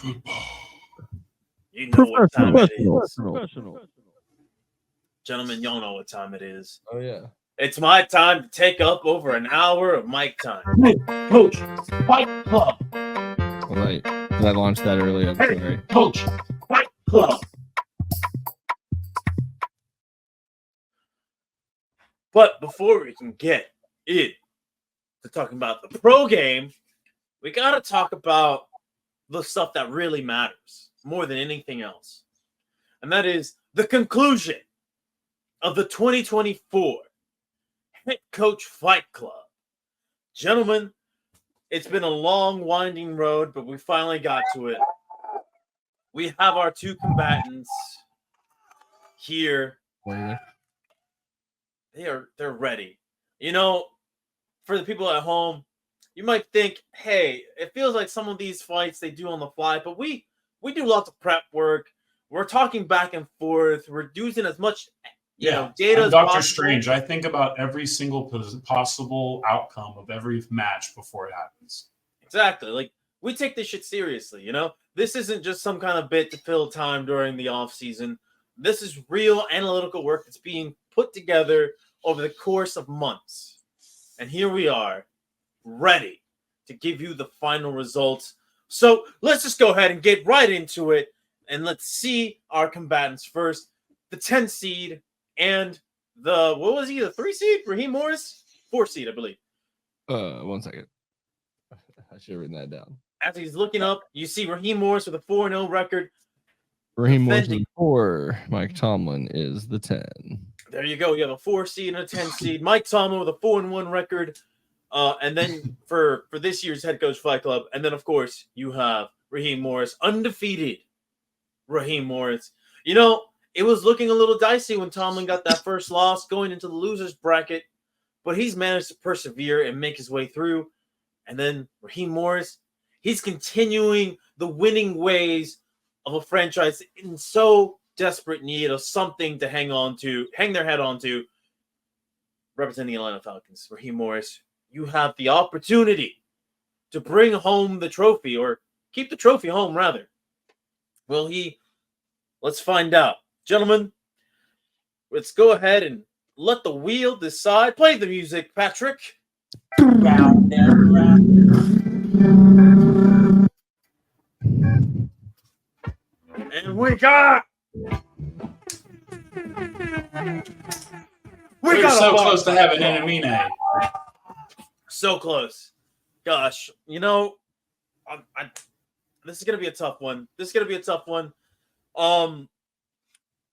football. You know what time it is. Professional. Gentlemen, y'all know what time it is. Oh, yeah. It's my time to take up over an hour of Mike time. Hey, Coach, Fight Club. Well, did I launch that early? I'm Hey, sorry. Coach, Fight Club. But before we can get in to talking about the pro game, we got to talk about the stuff that really matters more than anything else. And that is the conclusion of the 2024 Head Coach Fight Club. Gentlemen, it's been a long, winding road, but we finally got to it. We have our two combatants here. They're ready. You know, for the people at home, you might think, hey, it feels like some of these fights they do on the fly, but we do lots of prep work. We're talking back and forth. We're using as much data I'm as Dr. possible. Strange. I think about every single possible outcome of every match before it happens. Exactly. Like, we take this shit seriously, you know? This isn't just some kind of bit to fill time during the off season. This is real analytical work that's being put together over the course of months. And here we are, ready to give you the final results. So let's just go ahead and get right into it. And let's see our combatants first. The 10 seed and the, what was he, the 3 seed? Raheem Morris? 4 seed, I believe. 1 second. I should have written that down. As he's looking up, you see Raheem Morris with a 4-0 record. Raheem Morris is 4. Mike Tomlin is the 10. There you go. You have a 4 seed and a 10 seed. Mike Tomlin with a 4-1 record. And then for this year's Head Coach Fight Club. And then, of course, you have Raheem Morris, undefeated Raheem Morris. You know, it was looking a little dicey when Tomlin got that first loss going into the losers bracket. But he's managed to persevere and make his way through. And then Raheem Morris, he's continuing the winning ways of a franchise in so desperate need of something to hang their head on to. Representing the Atlanta Falcons, Raheem Morris, you have the opportunity to bring home the trophy, or keep the trophy home, rather. Will he? Let's find out. Gentlemen, let's go ahead and let the wheel decide. Play the music, Patrick. And we got We're so close to having an Amine. So close. Gosh, you know, this is going to be a tough one.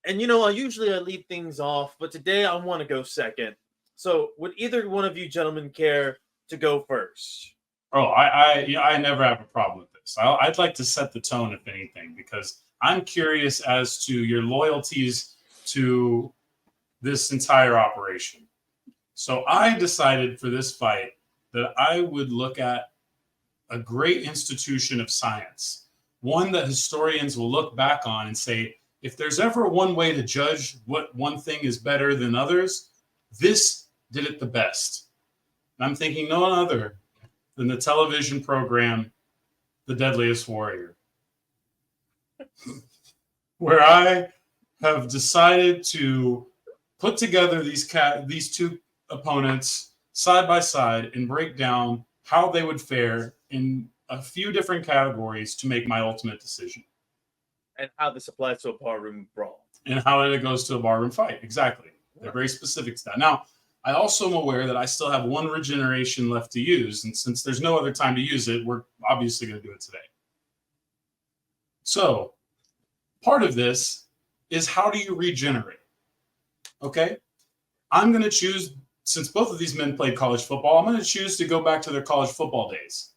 And, you know, I lead things off, but today I want to go second. So would either one of you gentlemen care to go first? Oh, I never have a problem with this. I'd like to set the tone, if anything, because I'm curious as to your loyalties to this entire operation. So I decided for this fight that I would look at a great institution of science, one that historians will look back on and say, if there's ever one way to judge what one thing is better than others, this did it the best. And I'm thinking no other than the television program, The Deadliest Warrior, where I have decided to put together these two opponents side by side and break down how they would fare in a few different categories to make my ultimate decision. And how this applies to a barroom brawl. And how it goes to a barroom fight. Exactly. They're very specific to that. Now, I also am aware that I still have one regeneration left to use. And since there's no other time to use it, we're obviously going to do it today. So part of this is, how do you regenerate? Okay. I'm going to choose, since both of these men played college football, I'm going to choose to go back to their college football days.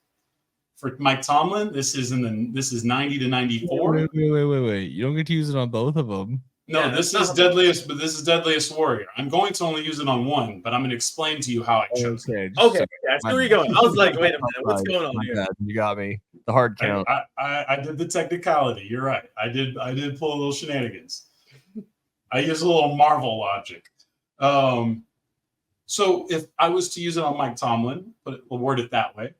For Mike Tomlin, this is 90 to 94. Wait. You don't get to use it on both of them. No, Yeah, this is Deadliest, but this is Deadliest Warrior. I'm going to only use it on one, but I'm going to explain to you how I chose it. Okay, I see where you're going. I was like, wait a minute, what's going on here? You got me. The hard count. I did the technicality. You're right. I did pull a little shenanigans. I use a little Marvel logic. So if I was to use it on Mike Tomlin, but we'll word it that way,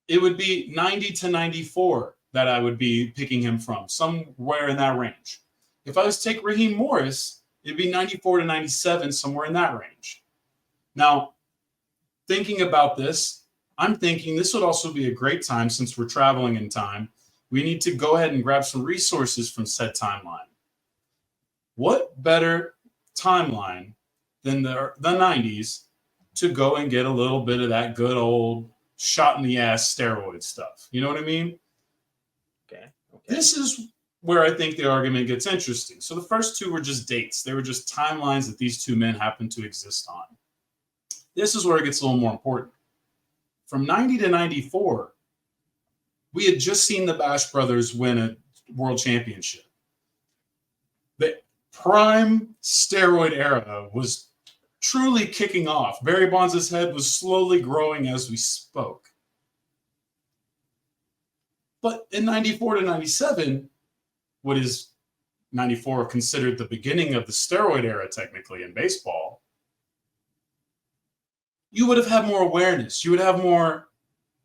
it would be 90 to 94 that I would be picking him from, somewhere in that range. If I was to take Raheem Morris, it'd be 94 to 97, somewhere in that range. Now, thinking about this, I'm thinking this would also be a great time, since we're traveling in time. We need to go ahead and grab some resources from said timeline. What better timeline than the 90s to go and get a little bit of that good old shot in the ass steroid stuff? You know what I mean? Okay. This is where I think the argument gets interesting. So the first two were just dates. They were just timelines that these two men happened to exist on. This is where it gets a little more important. From 90 to 94, we had just seen the Bash Brothers win a world championship. The prime steroid era was truly kicking off. Barry Bonds' head was slowly growing as we spoke. But in 94 to 97, what is 94 considered the beginning of the steroid era technically in baseball, you would have had more awareness. You would have more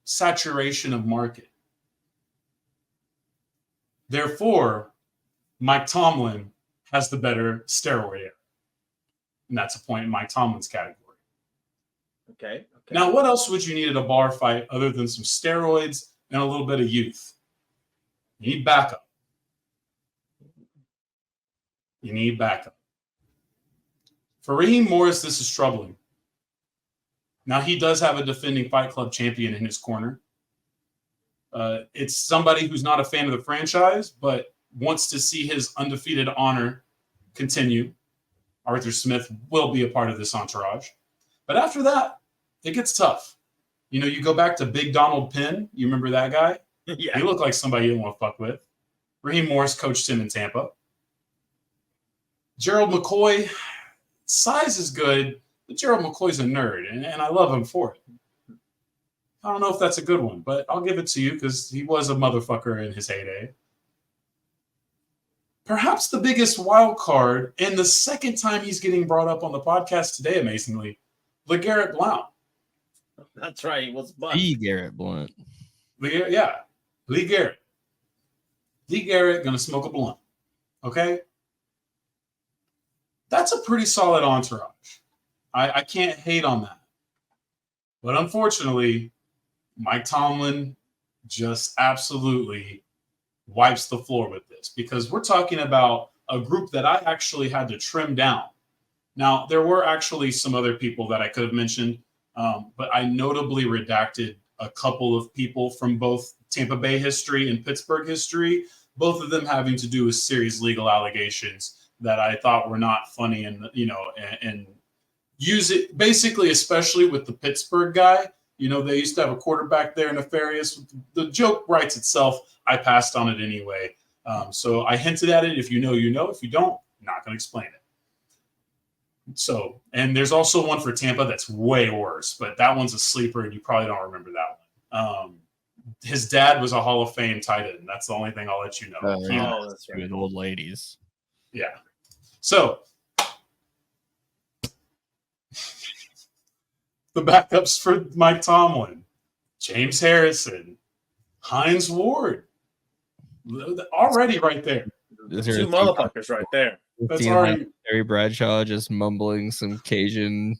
saturation of market. Therefore, Mike Tomlin has the better steroid era. And that's a point in Mike Tomlin's category. Okay. Now, what else would you need at a bar fight other than some steroids and a little bit of youth? You need backup. For Raheem Morris, this is troubling. Now, he does have a defending Fight Club champion in his corner. It's somebody who's not a fan of the franchise, but wants to see his undefeated honor continue. Arthur Smith will be a part of this entourage. But after that, it gets tough. You know, you go back to Big Donald Penn. You remember that guy? Yeah. He looked like somebody you didn't want to fuck with. Raheem Morris coached him in Tampa. Gerald McCoy, size is good, but Gerald McCoy's a nerd, and I love him for it. I don't know if that's a good one, but I'll give it to you because he was a motherfucker in his heyday. Perhaps the biggest wild card, and the second time he's getting brought up on the podcast today, amazingly, LeGarrette Blount. That's right. He was butt. Garrett Blunt. Lee Garrett. Lee Garrett gonna smoke a blunt. Okay? That's a pretty solid entourage. I can't hate on that. But unfortunately, Mike Tomlin just absolutely wipes the floor with this, because we're talking about a group that I actually had to trim down. Now, there were actually some other people that I could have mentioned, but I notably redacted a couple of people from both Tampa Bay history and Pittsburgh history, both of them having to do with serious legal allegations that I thought were not funny, and use it basically, especially with the Pittsburgh guy. You know, they used to have a quarterback there, nefarious. The joke writes itself. I passed on it anyway. So I hinted at it. If you know, you know. If you don't, I'm not going to explain it. So, and there's also one for Tampa that's way worse, but that one's a sleeper, and you probably don't remember that one. His dad was a Hall of Fame tight end. That's the only thing I'll let you know. That's right. With old ladies. Yeah. So the backups for Mike Tomlin: James Harrison, Hines Ward. Already right there. Two motherfuckers right there. That's already. Terry Bradshaw just mumbling some Cajun.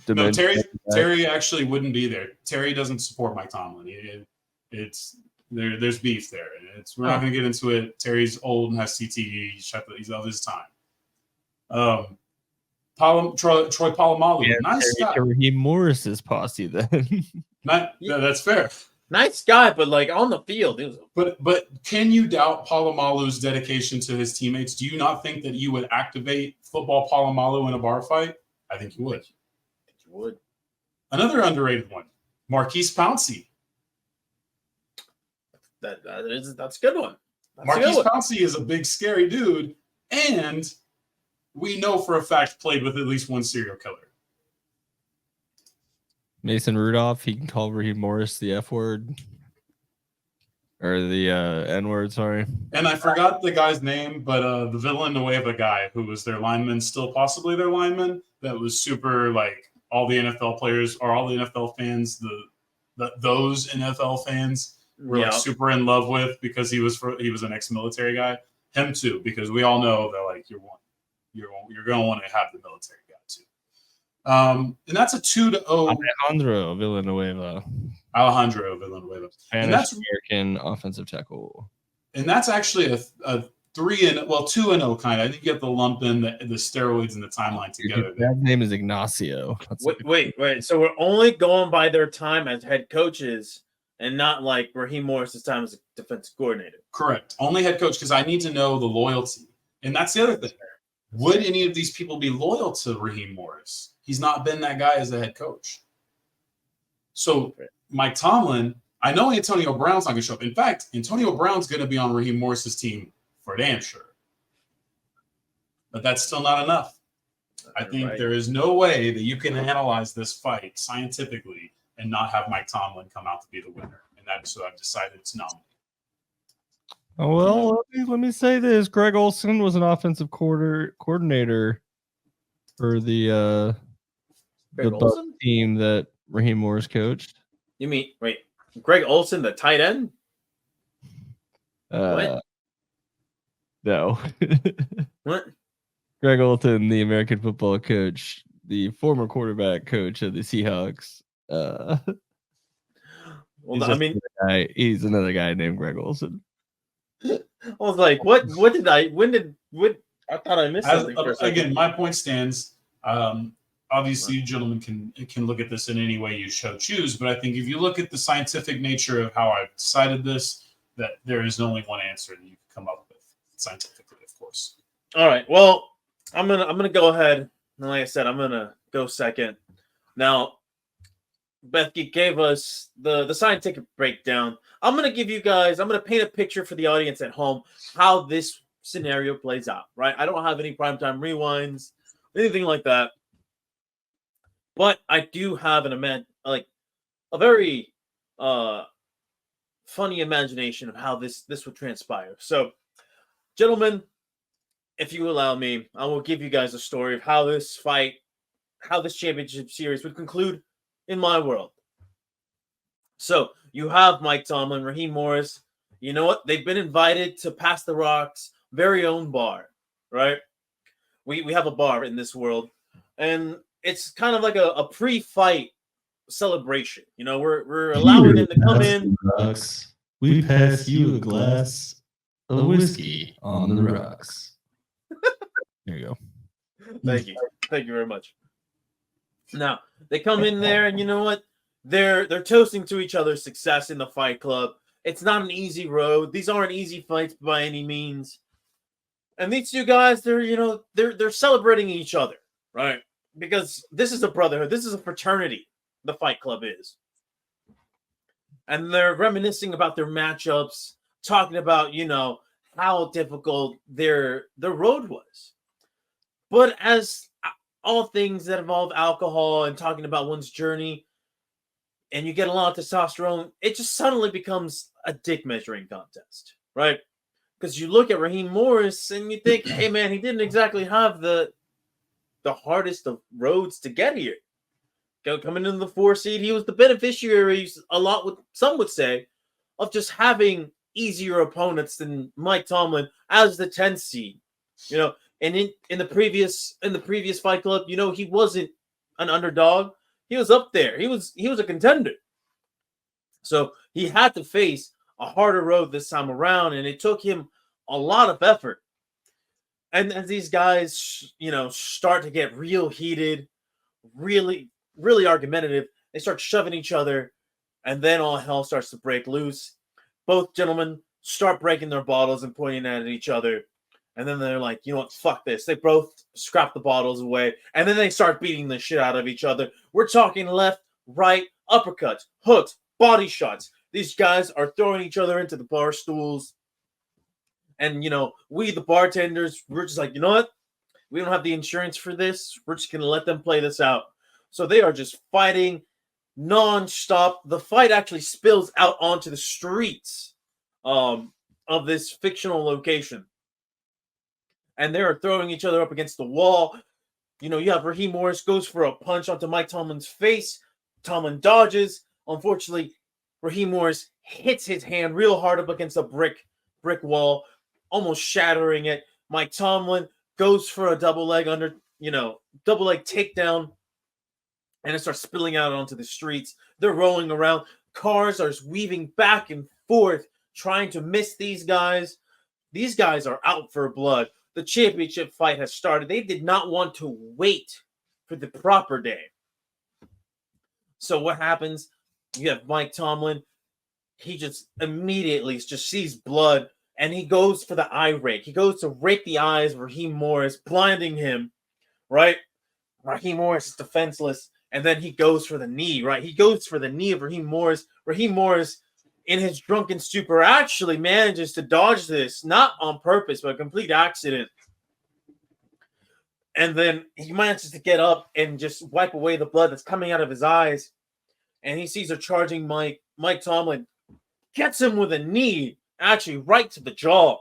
No, Terry actually wouldn't be there. Terry doesn't support Mike Tomlin. There's beef there. We're not going to get into it. Terry's old and has CTE. He's of his time. Troy Polamalu, Yeah, nice guy. Raheem Morris's posse then. That's fair. Nice guy, but like on the field, it was. But can you doubt Polamalu's dedication to his teammates? Do you not think that you would activate football Polamalu in a bar fight? I think you would. You would. Another underrated one, Marquise Pouncey. That's a good one. Marquise Pouncey is a big, scary dude, and we know for a fact played with at least one serial killer. Mason Rudolph, he can call Raheem Morris the F word. Or the N word, sorry. And I forgot the guy's name, but the Villanueva guy who was their lineman, still possibly their lineman, that was super, like, all the NFL players or all the NFL fans, those NFL fans we're like super in love with because he was an ex-military guy. Him too, because we all know that like you're going to want to have the military guy too. And that's a 2-0. Alejandro Villanueva. And that's Spanish-American offensive tackle. And that's actually a 2-0 kind. I think you have to lump in the steroids and the timeline together. His name is Ignacio. Wait. So we're only going by their time as head coaches and not like Raheem Morris's time as a defensive coordinator. Correct. Only head coach, because I need to know the loyalty. And that's the other thing. Would any of these people be loyal to Raheem Morris? He's not been that guy as a head coach. So Mike Tomlin, I know Antonio Brown's not going to show up. In fact, Antonio Brown's going to be on Raheem Morris's team for damn sure. But that's still not enough. I think there is no way that you can analyze this fight scientifically and not have Mike Tomlin come out to be the winner. And that's what I've decided to nominate. Oh, well, let me say this. Greg Olson was an offensive coordinator for the Bucs team that Raheem Morris coached. You mean, Greg Olson, the tight end? What? No. What? Greg Olson, the American football coach, the former quarterback coach of the Seahawks. He's another guy named Greg Olson. I was like, what did I thought I missed something. Again, my point stands. Obviously, you gentlemen can look at this in any way you choose, but I think if you look at the scientific nature of how I've decided this, that there is only one answer that you can come up with scientifically, of course. All right. Well, I'm gonna go ahead. And like I said, I'm gonna go second. Now, Bethke gave us the scientific breakdown. I'm gonna paint a picture for the audience at home how this scenario plays out. Right? I don't have any primetime rewinds, anything like that. But I do have a very funny imagination of how this would transpire. So, gentlemen, if you allow me, I will give you guys a story of how this championship series would conclude in my world. So you have Mike Tomlin, Raheem Morris. You know what? They've been invited to Pass the Rock's very own bar, right? We have a bar in this world, and it's kind of like a pre-fight celebration. You know, we're allowing them to come in. Rocks. We pass you a glass of whiskey on the rocks. There you go. Thank you very much. Now they come in there, and you know what? They're toasting to each other's success in the Fight Club. It's not an easy road. These aren't easy fights by any means. And these two guys, they're celebrating each other, right? Because this is a brotherhood. This is a fraternity. The Fight Club is. And they're reminiscing about their matchups, talking about, how difficult their road was. But as all things that involve alcohol and talking about one's journey, and you get a lot of testosterone, it just suddenly becomes a dick measuring contest, right? Because you look at Raheem Morris and you think, hey man, he didn't exactly have the hardest of roads to get here. Coming into the 4 seed, he was the beneficiary, some would say, of just having easier opponents than Mike Tomlin as the 10th seed. And in the previous Fight Club, he wasn't an underdog. He was up there. He was a contender. So he had to face a harder road this time around, and it took him a lot of effort. And as these guys, start to get real heated, really, really argumentative, they start shoving each other, and then all hell starts to break loose. Both gentlemen start breaking their bottles and pointing at each other. And then they're like, you know what, fuck this. They both scrap the bottles away. And then they start beating the shit out of each other. We're talking left, right, uppercuts, hooks, body shots. These guys are throwing each other into the bar stools. And, we, the bartenders, we're just like, you know what? We don't have the insurance for this. We're just going to let them play this out. So they are just fighting nonstop. The fight actually spills out onto the streets of this fictional location. And they're throwing each other up against the wall. You have Raheem Morris goes for a punch onto Mike Tomlin's face. Tomlin dodges. Unfortunately, Raheem Morris hits his hand real hard up against a brick wall, almost shattering it. Mike Tomlin goes for a double leg takedown, and it starts spilling out onto the streets. They're rolling around. Cars are weaving back and forth, trying to miss these guys. These guys are out for blood. The championship fight has started. They did not want to wait for the proper day. So what happens? You have Mike Tomlin. He just immediately just sees blood, and he goes for the eye rake. He goes to rake the eyes of Raheem Morris, blinding him, right? Raheem Morris is defenseless, and then he goes for the knee, right? He goes for the knee of Raheem Morris. Raheem Morris, in his drunken stupor, actually manages to dodge this, not on purpose, but a complete accident. And then he manages to get up and just wipe away the blood that's coming out of his eyes. And he sees a charging Mike Tomlin, gets him with a knee, actually right to the jaw.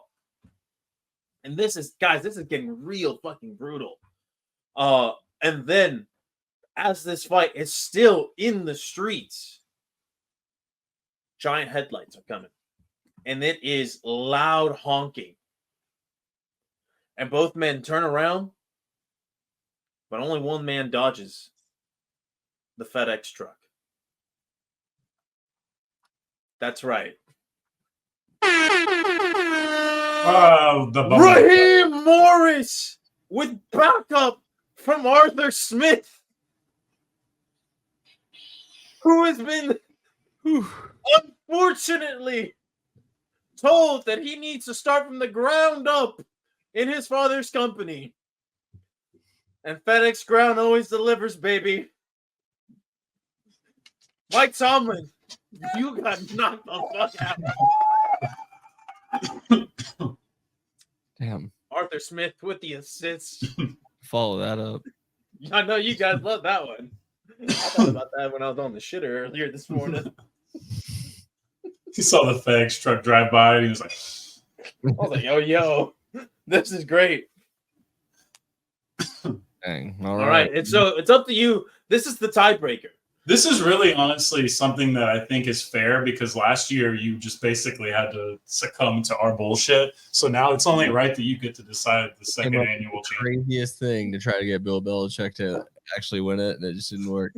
And this is getting real fucking brutal. And then, as this fight is still in the streets, giant headlights are coming. And it is loud honking. And both men turn around, but only one man dodges the FedEx truck. That's right. Raheem Morris with backup from Arthur Smith, who has been unfortunately told that he needs to start from the ground up in his father's company. And FedEx Ground always delivers, baby. Mike Tomlin, you got knocked the fuck out. Damn. Arthur Smith with the assist. Follow that up. I know you guys love that one. I thought about that when I was on the shitter earlier this morning. He saw the FedEx truck drive by and he was like, I was like, yo, this is great. Dang. All right. And so it's up to you. This is the tiebreaker. this is really honestly something that I think is fair because last year you just basically had to succumb to our bullshit. So now it's only right that you get to decide the second annual championship. Craziest thing to try to get Bill Belichick to actually win it, and it just didn't work.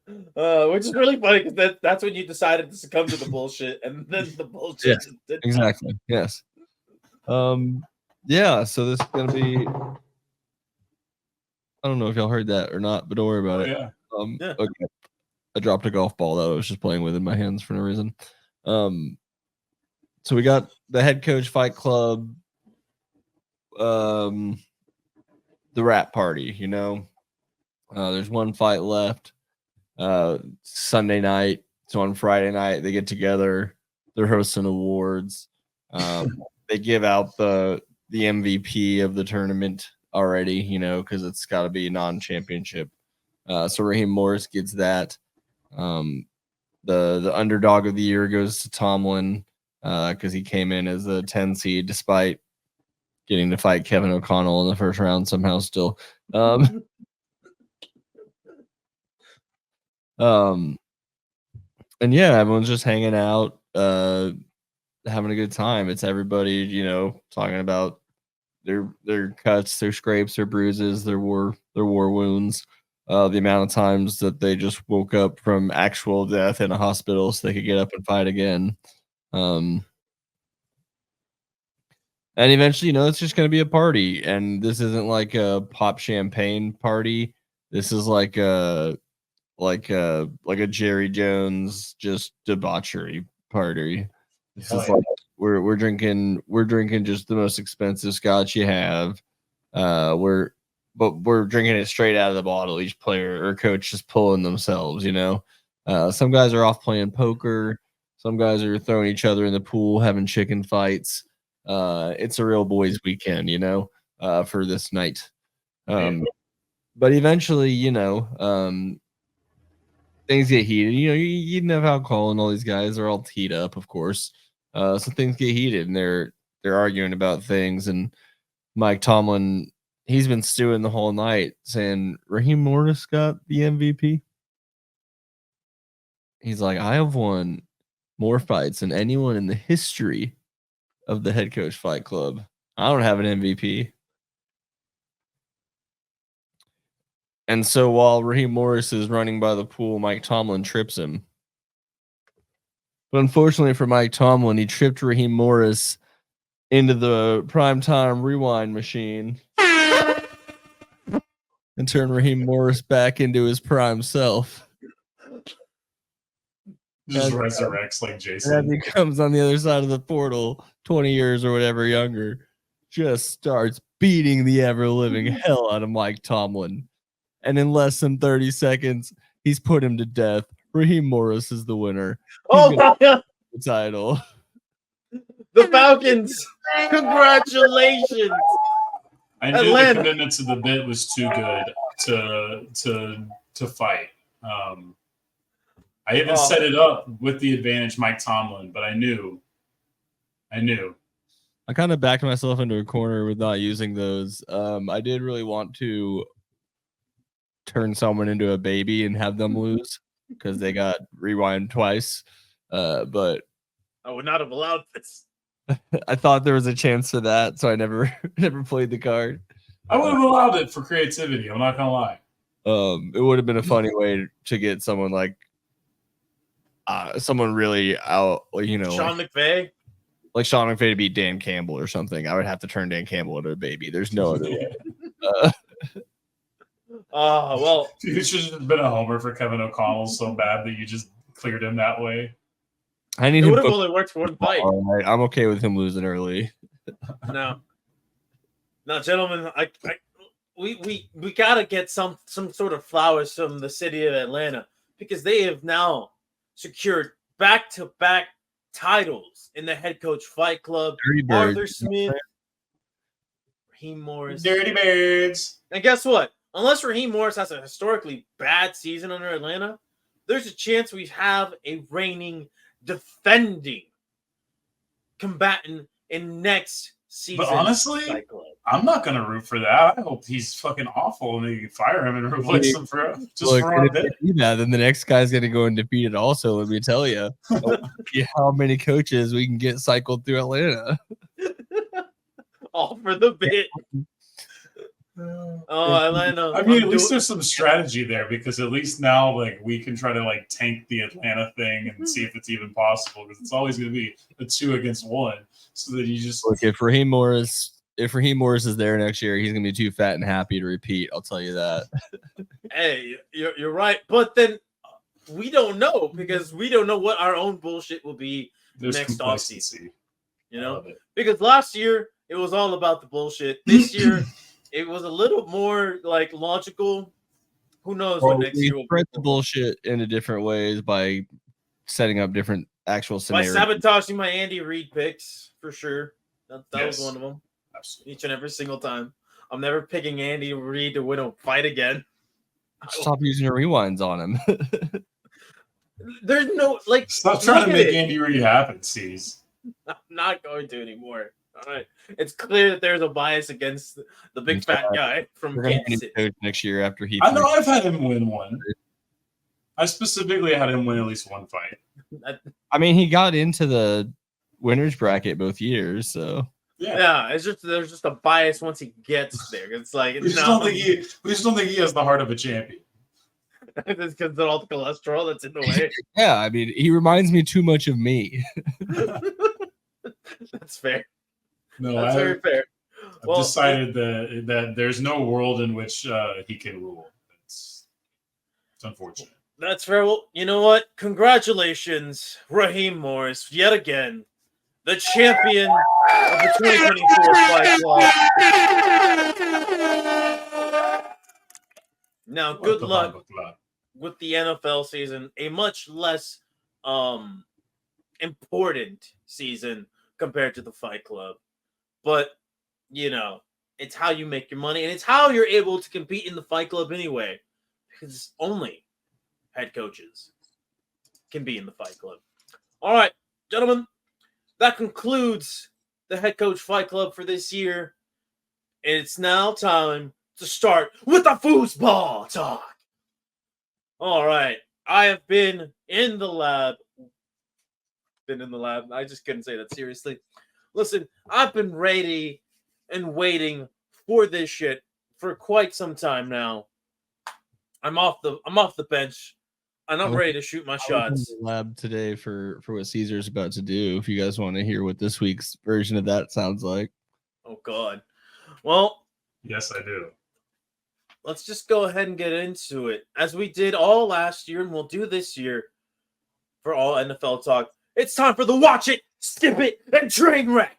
Which is really funny because that's when you decided to succumb to the bullshit, and then the bullshit. Yes, exactly. Yes. Yeah. So this is gonna be. I don't know if y'all heard that or not, but don't worry about it. Yeah. Okay. I dropped a golf ball that I was just playing with in my hands for no reason. So we got the head coach fight club, the rap party, you know. There's one fight left. Sunday night. So on Friday night they get together. They're hosting awards. They give out the MVP of the tournament already, you know, because it's got to be non-championship. So Raheem Morris gets that. The underdog of the year goes to Tomlin because he came in as a 10 seed despite getting to fight Kevin O'Connell in the first round somehow still. And yeah, everyone's just hanging out, having a good time. It's everybody, you know, talking about their cuts, their scrapes, their bruises, their war wounds, the amount of times that they just woke up from actual death in a hospital so they could get up and fight again. And eventually, you know, it's just going to be a party. And this isn't like a pop champagne party. This is like a Jerry Jones just debauchery party. This is like we're drinking just the most expensive scotch you have. We're drinking it straight out of the bottle. Each player or coach just pulling themselves, you know. Some guys are off playing poker. Some guys are throwing each other in the pool, having chicken fights. It's a real boys' weekend, you know, for this night. But eventually, you know, things get heated. You know, you didn't have alcohol, and all these guys are all teed up, of course. So things get heated, and they're arguing about things. And Mike Tomlin, he's been stewing the whole night, saying Raheem Morris got the MVP. He's like, I have won more fights than anyone in the history of the Head Coach Fight Club. I don't have an MVP. And so while Raheem Morris is running by the pool, Mike Tomlin trips him. But unfortunately for Mike Tomlin, he tripped Raheem Morris into the primetime rewind machine and turned Raheem Morris back into his prime self. Just resurrects like And Jason. as he comes on the other side of the portal, 20 years or whatever younger, just starts beating the ever-living hell out of Mike Tomlin. And in less than 30 seconds, he's put him to death. Raheem Morris is the winner. Oh my God. The title. The Falcons. Congratulations. I knew Atlanta. the commitment to the bit was too good to fight. I even set it up with the advantage Mike Tomlin, but I knew. I kind of backed myself into a corner with not using those. I did really want to turn someone into a baby and have them lose because they got rewind twice. But I would not have allowed this. I thought there was a chance for that, so I never played the card. I would have allowed it for creativity. I'm not gonna lie. It would have been a funny way to get someone like someone really out, you know, Sean McVay. Like Sean McVay to beat Dan Campbell or something. I would have to turn Dan Campbell into a baby. There's no other way. Well, you should have been a homer for Kevin O'Connell so bad that you just cleared him that way. I need it him. Would have only worked for one fight. All right, I'm okay with him losing early. No, gentlemen, we gotta get some sort of flowers from the city of Atlanta because they have now secured back-to-back titles in the Head Coach Fight Club. Arthur Smith, Raheem Morris, Dirty Birds. And guess what? Unless Raheem Morris has a historically bad season under Atlanta, there's a chance we have a reigning, defending combatant in next season. But honestly, I'm not going to root for that. I hope he's fucking awful and they can fire him and replace him for our bit. Then the next guy's going to go undefeated also, let me tell you. How many coaches we can get cycled through Atlanta. All for the bit. Atlanta. I mean, at least there's some strategy there because at least now, like, we can try to like tank the Atlanta thing and see if it's even possible because it's always going to be a 2 against 1. So that you just look, if Raheem Morris is there next year, he's going to be too fat and happy to repeat. I'll tell you that. Hey, you're right, but then we don't know because we don't know what our own bullshit will be next offseason. You know, because last year it was all about the bullshit. This year. It was a little more like logical. Who knows what next year will be? Spread the bullshit into different ways by setting up different actual scenarios. By sabotaging my Andy Reid picks, for sure. That was one of them. Absolutely. Each and every single time. I'm never picking Andy Reid to win a fight again. Stop using your rewinds on him. There's no like. Stop trying to make Andy Reid happen, C's. I'm not going to anymore. All right. It's clear that there's a bias against the big fat guy from Kansas City. Next year after he. I know I've had him win one. I specifically had him win at least one fight. I mean, he got into the winners bracket both years, so. Yeah, it's just there's just a bias once he gets there. It's like we just don't think he has the heart of a champion. It's because of all the cholesterol that's in the way. Yeah, I mean, he reminds me too much of me. That's fair. No, that's very fair. I've decided that there's no world in which he can rule. It's unfortunate. That's fair. Well, you know what? Congratulations, Raheem Morris, yet again, the champion of the 2024 Fight Club. Now, good luck with the NFL season. A much less important season compared to the Fight Club. But, you know, it's how you make your money, and it's how you're able to compete in the Fight Club anyway. Because only head coaches can be in the Fight Club. All right, gentlemen, that concludes the Head Coach Fight Club for this year. It's now time to start with the foosball talk. All right, I have been in the lab. I just couldn't say that seriously. Listen, I've been ready and waiting for this shit for quite some time now. I'm off the bench, and I'm ready to shoot my I was in shots. the lab today for what Caesar's about to do. If you guys want to hear what this week's version of that sounds like. Oh God. Well, Yes, I do. let's just go ahead and get into it, as we did all last year, and we'll do this year for all NFL talk. It's time for the watch it, skip it, and train wreck.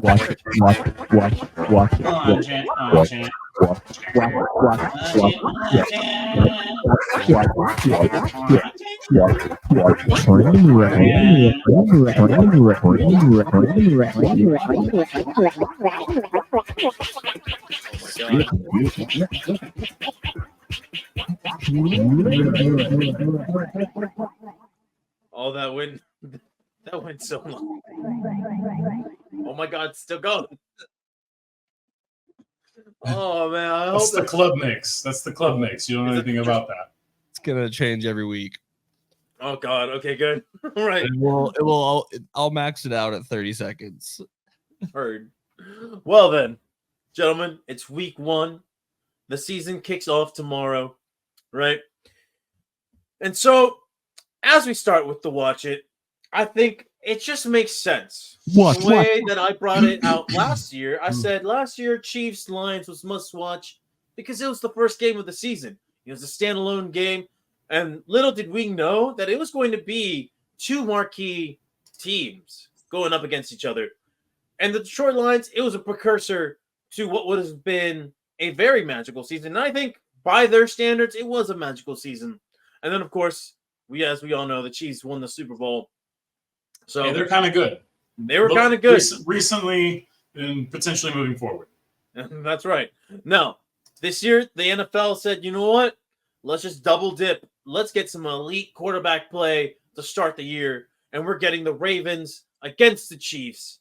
Watch it. Come on, Jan. Come on, Jan. Oh, that went so long. Oh my God, it's still going. Oh man, I That's hope the club mix. That's the club mix. You don't know anything about that. It's gonna change every week. Oh God. Okay, good. All right. I'll max it out at 30 seconds. Heard. Well then, gentlemen, it's week 1. The season kicks off tomorrow, right? And so, as we start with the watch it, I think it just makes sense. The way that I brought it out last year, I said last year Chiefs Lions was must watch because it was the first game of the season. It was a standalone game, and little did we know that it was going to be 2 marquee teams going up against each other. And the Detroit Lions, it was a precursor to what would have been a very magical season. And I think by their standards, it was a magical season. And then, of course, as we all know, the Chiefs won the Super Bowl. So Hey, they're kind of good. They were kind of good. Recently and potentially moving forward. That's right. Now, this year, the NFL said, you know what? Let's just double dip. Let's get some elite quarterback play to start the year. And we're getting the Ravens against the Chiefs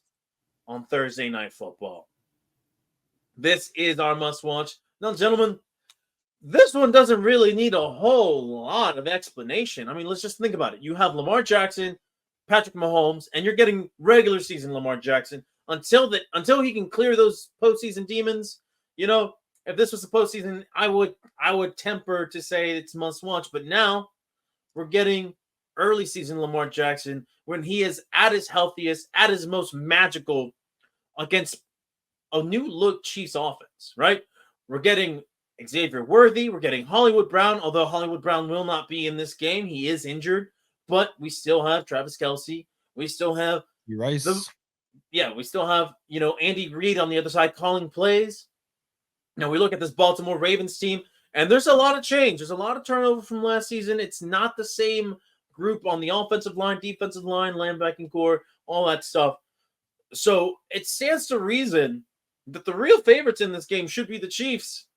on Thursday Night Football. This is our must-watch. Now, gentlemen, this one doesn't really need a whole lot of explanation. I mean, let's just think about it. You have Lamar Jackson, Patrick Mahomes, and you're getting regular season Lamar Jackson until he can clear those postseason demons. You know, if this was the postseason, I would temper to say it's must-watch. But now we're getting early season Lamar Jackson when he is at his healthiest, at his most magical against a new look Chiefs offense, right? We're getting Xavier Worthy. We're getting Hollywood Brown, although Hollywood Brown will not be in this game. He is injured, but we still have Travis Kelce. We still have we still have, Andy Reid on the other side calling plays. Now we look at this Baltimore Ravens team, and there's a lot of change. There's a lot of turnover from last season. It's not the same group on the offensive line, defensive line, linebacking core, all that stuff. So it stands to reason that the real favorites in this game should be the Chiefs.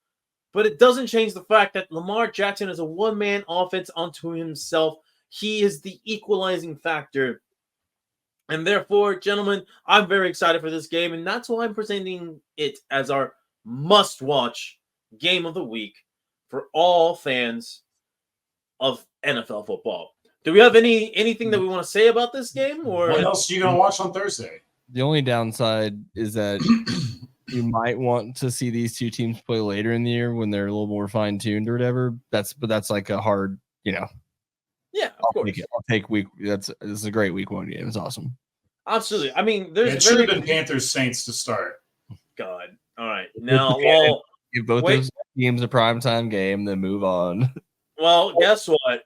But it doesn't change the fact that Lamar Jackson is a one-man offense unto himself. He is the equalizing factor. And therefore, gentlemen, I'm very excited for this game. And that's why I'm presenting it as our must-watch game of the week for all fans of NFL football. Do we have anything that we want to say about this game? Or what else are you going to watch on Thursday? The only downside is that you might want to see these two teams play later in the year when they're a little more fine-tuned or whatever. That's like a hard, Yeah, of course. I'll take week. This is a great week 1 game. It's awesome. Absolutely. I mean, it should have been Panthers Saints to start. God. All right. Now, give both those teams a primetime game, then move on. Well, guess what,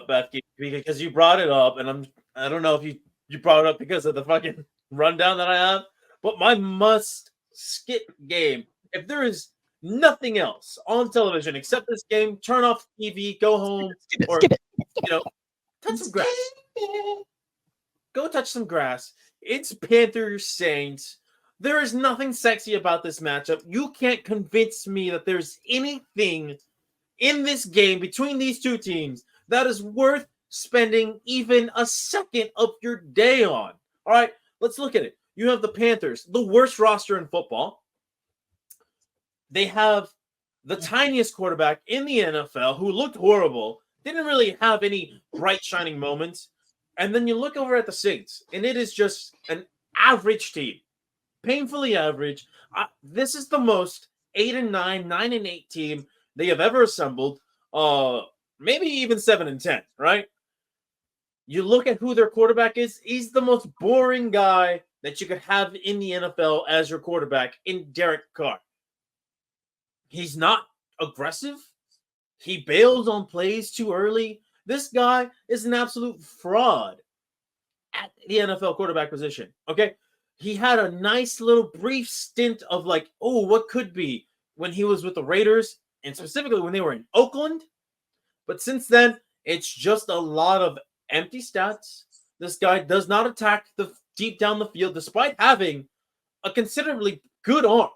Beth? Because you brought it up, and I don't know if you brought it up because of the fucking rundown that I have, but my must skip game. If there is nothing else on television except this game, turn off TV, go home, touch some grass. Go touch some grass. It's Panthers Saints. There is nothing sexy about this matchup. You can't convince me that there's anything in this game between these two teams that is worth spending even a second of your day on. All right, let's look at it. You have the Panthers, the worst roster in football. They have the tiniest quarterback in the NFL who looked horrible. Didn't really have any bright shining moments. And then you look over at the Saints, and it is just an average team, painfully average. This is the most 8-9, 9-8 team they have ever assembled. Maybe even 7-10, right? You look at who their quarterback is. He's the most boring guy that you could have in the NFL as your quarterback in Derek Carr. He's not aggressive. He bails on plays too early. This guy is an absolute fraud at the NFL quarterback position. Okay. He had a nice little brief stint of like, oh, what could be when he was with the Raiders and specifically when they were in Oakland. But since then, it's just a lot of empty stats. This guy does not attack the deep down the field despite having a considerably good arm.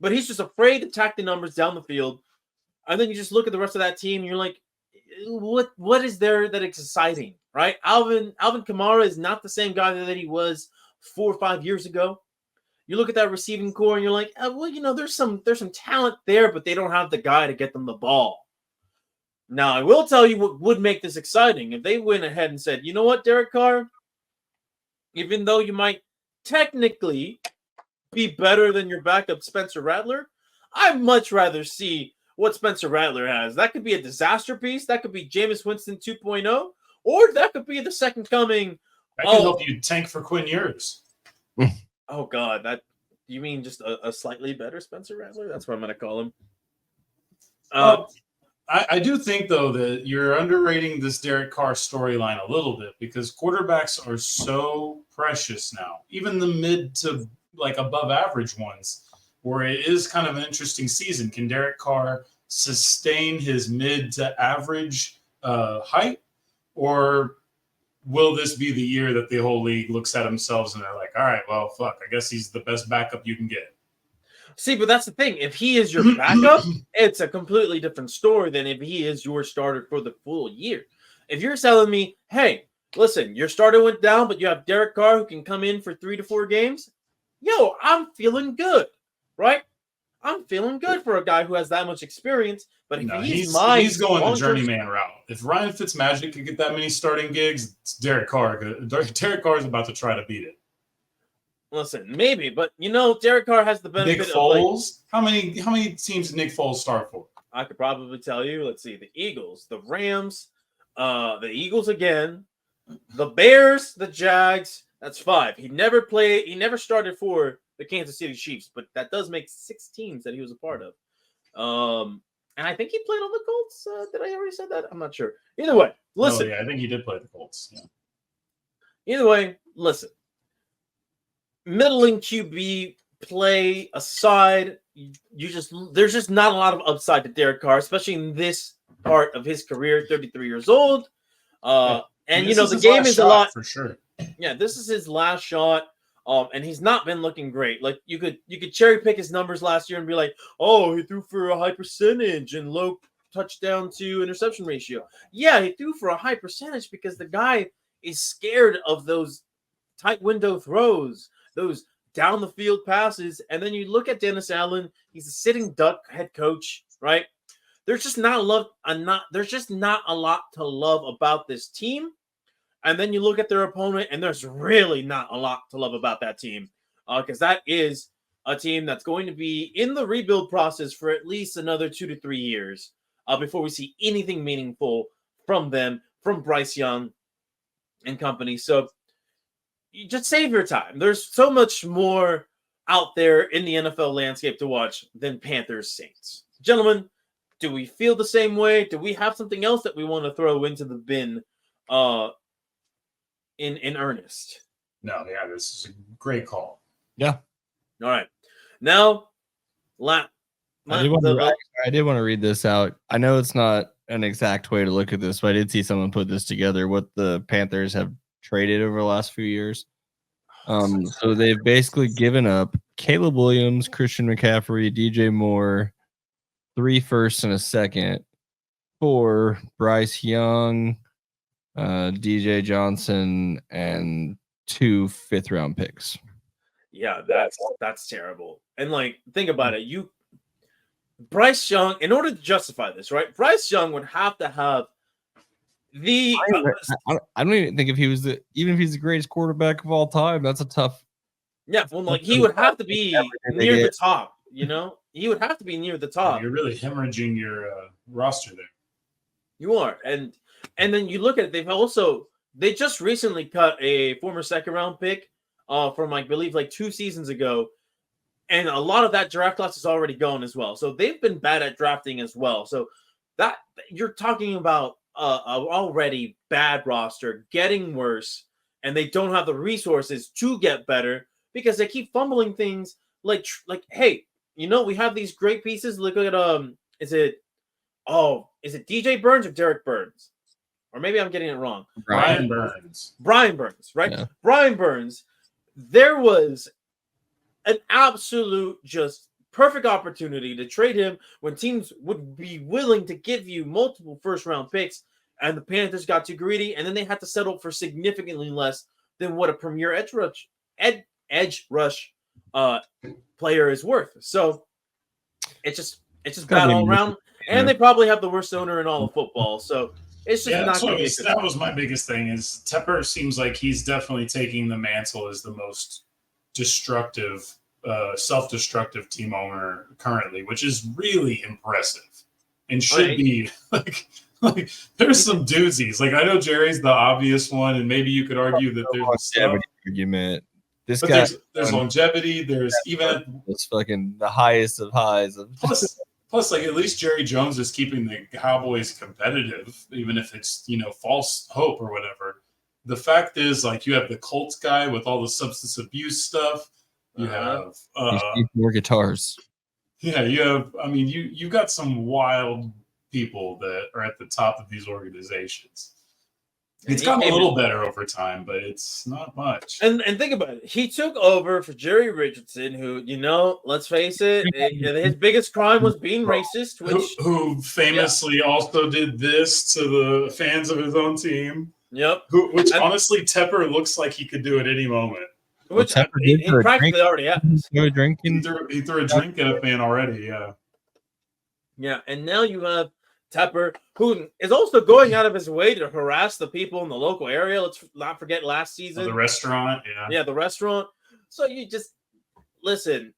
But he's just afraid to attack the numbers down the field. And then you just look at the rest of that team and you're like, what is there that is exciting, right? Alvin Kamara is not the same guy that he was 4 or 5 years ago. You look at that receiving core and you're like, there's some talent there, but they don't have the guy to get them the ball. Now, I will tell you what would make this exciting. If they went ahead and said, you know what, Derek Carr, even though you might technically be better than your backup Spencer Rattler, I'd much rather see what Spencer Rattler has. That could be a disaster piece. That could be Jameis Winston 2.0, or that could be the second coming. That could help you tank for Quinn Ewers. Oh, God. You mean just a slightly better Spencer Rattler? That's what I'm going to call him. I do think, though, that you're underrating this Derek Carr storyline a little bit because quarterbacks are so precious now, even the mid to like above average ones, where it is kind of an interesting season. Can Derek Carr sustain his mid to average height, or will this be the year that the whole league looks at themselves and they're like, all right, well, fuck, I guess he's the best backup you can get? See, but that's the thing. If he is your backup, it's a completely different story than if he is your starter for the full year. If you're telling me, hey, listen, your starter went down, but you have Derek Carr who can come in for 3 to 4 games, I'm feeling good, right? I'm feeling good for a guy who has that much experience. But if he's going the journeyman route. If Ryan Fitzmagic could get that many starting gigs, it's Derek Carr. Derek Carr is about to try to beat it. Listen, maybe, but Derek Carr has the benefit Nick Foles. How many teams did Nick Foles start for? I could probably tell you. Let's see: the Eagles, the Rams, the Eagles again, the Bears, the Jags. That's 5. He never started for the Kansas City Chiefs, but that does make 6 teams that he was a part of. And I think he played on the Colts. Did I already say that? I'm not sure. Either way, listen. Oh, yeah, I think he did play the Colts. Yeah. Either way, listen. Middling QB play aside, there's just not a lot of upside to Derek Carr, especially in this part of his career. 33 years old, and the game is a lot for sure. Yeah, this is his last shot, and he's not been looking great. Like you could cherry pick his numbers last year and be like, oh, he threw for a high percentage and low touchdown to interception ratio. Yeah, he threw for a high percentage because the guy is scared of those tight window throws, those down the field passes. And then you look at Dennis Allen, he's a sitting duck head coach, right? There's just not a lot to love about this team. And then you look at their opponent, and there's really not a lot to love about that team, because that is a team that's going to be in the rebuild process for at least another 2 to 3 years before we see anything meaningful from them, from Bryce Young and company. So you just save your time. There's so much more out there in the NFL landscape to watch than Panthers Saints. Gentlemen, do we feel the same way? Do we have something else that we want to throw into the bin in earnest? No, yeah, this is a great call. Yeah. All right. Now, I did want to read this out. I know it's not an exact way to look at this, but I did see someone put this together, what the Panthers have traded over the last few years. So they've basically given up Caleb Williams, Christian McCaffrey, DJ Moore, 3 firsts and a second for Bryce Young, DJ Johnson, and 2 fifth-round picks. Yeah, that's terrible. And think about it. Bryce Young, in order to justify this, right? Bryce Young would have to have The I don't even think if he was even if he's the greatest quarterback of all time, that's a tough. yeah, well, like he would have to be near the top. You know, he would have to be near the top. You're really hemorrhaging your roster there. You are, and then you look at it. They just recently cut a former second round pick from I believe like 2 seasons ago, and a lot of that draft class is already gone as well. So they've been bad at drafting as well. So that you're talking about a already bad roster getting worse, and they don't have the resources to get better because they keep fumbling things. Like hey, you know, we have these great pieces. Look at is it DJ Burns or Derek Burns? Or maybe I'm getting it wrong. Brian Burns. Brian Burns, right? Yeah. Brian Burns. There was an absolute just perfect opportunity to trade him when teams would be willing to give you multiple first-round picks, and the Panthers got too greedy, and then they had to settle for significantly less than what a premier edge rush player is worth. So it's just bad all around, and they probably have the worst owner in all of football. So it's just not going to be. That was my biggest thing. Is Tepper seems like he's definitely taking the mantle as the most destructive, self-destructive team owner currently, which is really impressive and should be like there's some doozies. Like I know Jerry's the obvious one, and maybe you could argue that there's longevity argument. But there's longevity. There's even it's fucking the highest of highs. Plus, like at least Jerry Jones is keeping the Cowboys competitive, even if it's false hope or whatever. The fact is, like you have the Colts guy with all the substance abuse stuff. You have more guitars. Yeah, you have. I mean, you've got some wild people that are at the top of these organizations. It's gotten a little better over time, but it's not much. And think about it. He took over for Jerry Richardson, who, let's face it, his biggest crime was being racist. Who famously also did this to the fans of his own team. Yep. Which honestly, Tepper looks like he could do at any moment. Which he practically already has. He threw a drink at a fan already, yeah. Yeah, and now you have Tepper, who is also going out of his way to harass the people in the local area. Let's not forget last season. The restaurant, yeah. Yeah, the restaurant. So you just listen,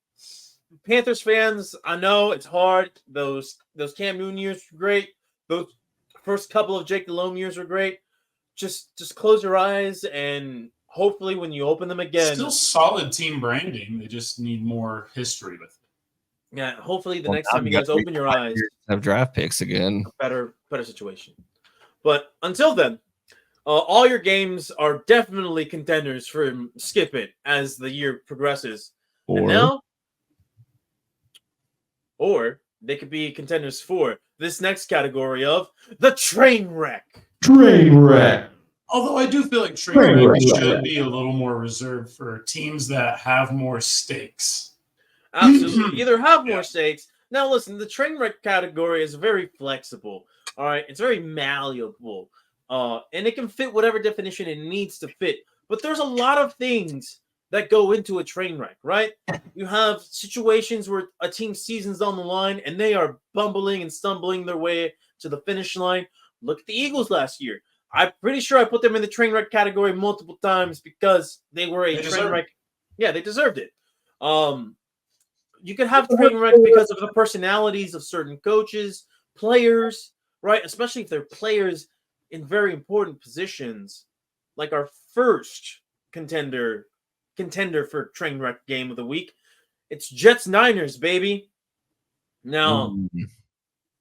Panthers fans, I know it's hard. Those Cam Newton years were great. Those first couple of Jake Delhomme years were great. Just close your eyes, and hopefully when you open them again. Still solid team branding. They just need more history with it. Yeah, hopefully the next time you guys open your eyes, have draft picks again. Better situation. But until then, all your games are definitely contenders for skip it as the year progresses. Or they could be contenders for this next category of the train wreck. Train wreck. Although I do feel like train wreck should be a little more reserved for teams that have more stakes. Absolutely. Either have more stakes. Now, listen, the train wreck category is very flexible. All right. It's very malleable. And it can fit whatever definition it needs to fit. But there's a lot of things that go into a train wreck, right? You have situations where a team's season's on the line and they are bumbling and stumbling their way to the finish line. Look at the Eagles last year. I'm pretty sure I put them in the train wreck category multiple times because they were a train wreck. Yeah, they deserved it. You could have train wreck because of the personalities of certain coaches, players, right? Especially if they're players in very important positions, like our first contender for train wreck game of the week. It's Jets-Niners, baby. Now,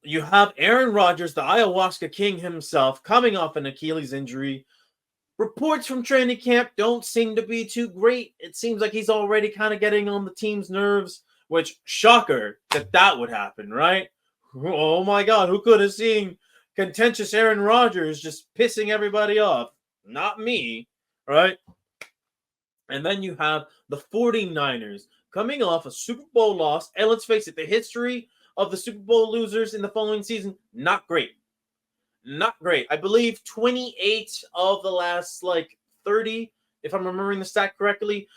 you have Aaron Rodgers, the ayahuasca king himself, coming off an Achilles injury. Reports from training camp don't seem to be too great. It seems like he's already kind of getting on the team's nerves, which, shocker that would happen, right? Oh my God, who could have seen contentious Aaron Rodgers just pissing everybody off? Not me, right? And then you have the 49ers coming off a Super Bowl loss. And let's face it, the history of the Super Bowl losers in the following season, not great. Not great. I believe 28 of the last 30, if I'm remembering the stat correctly,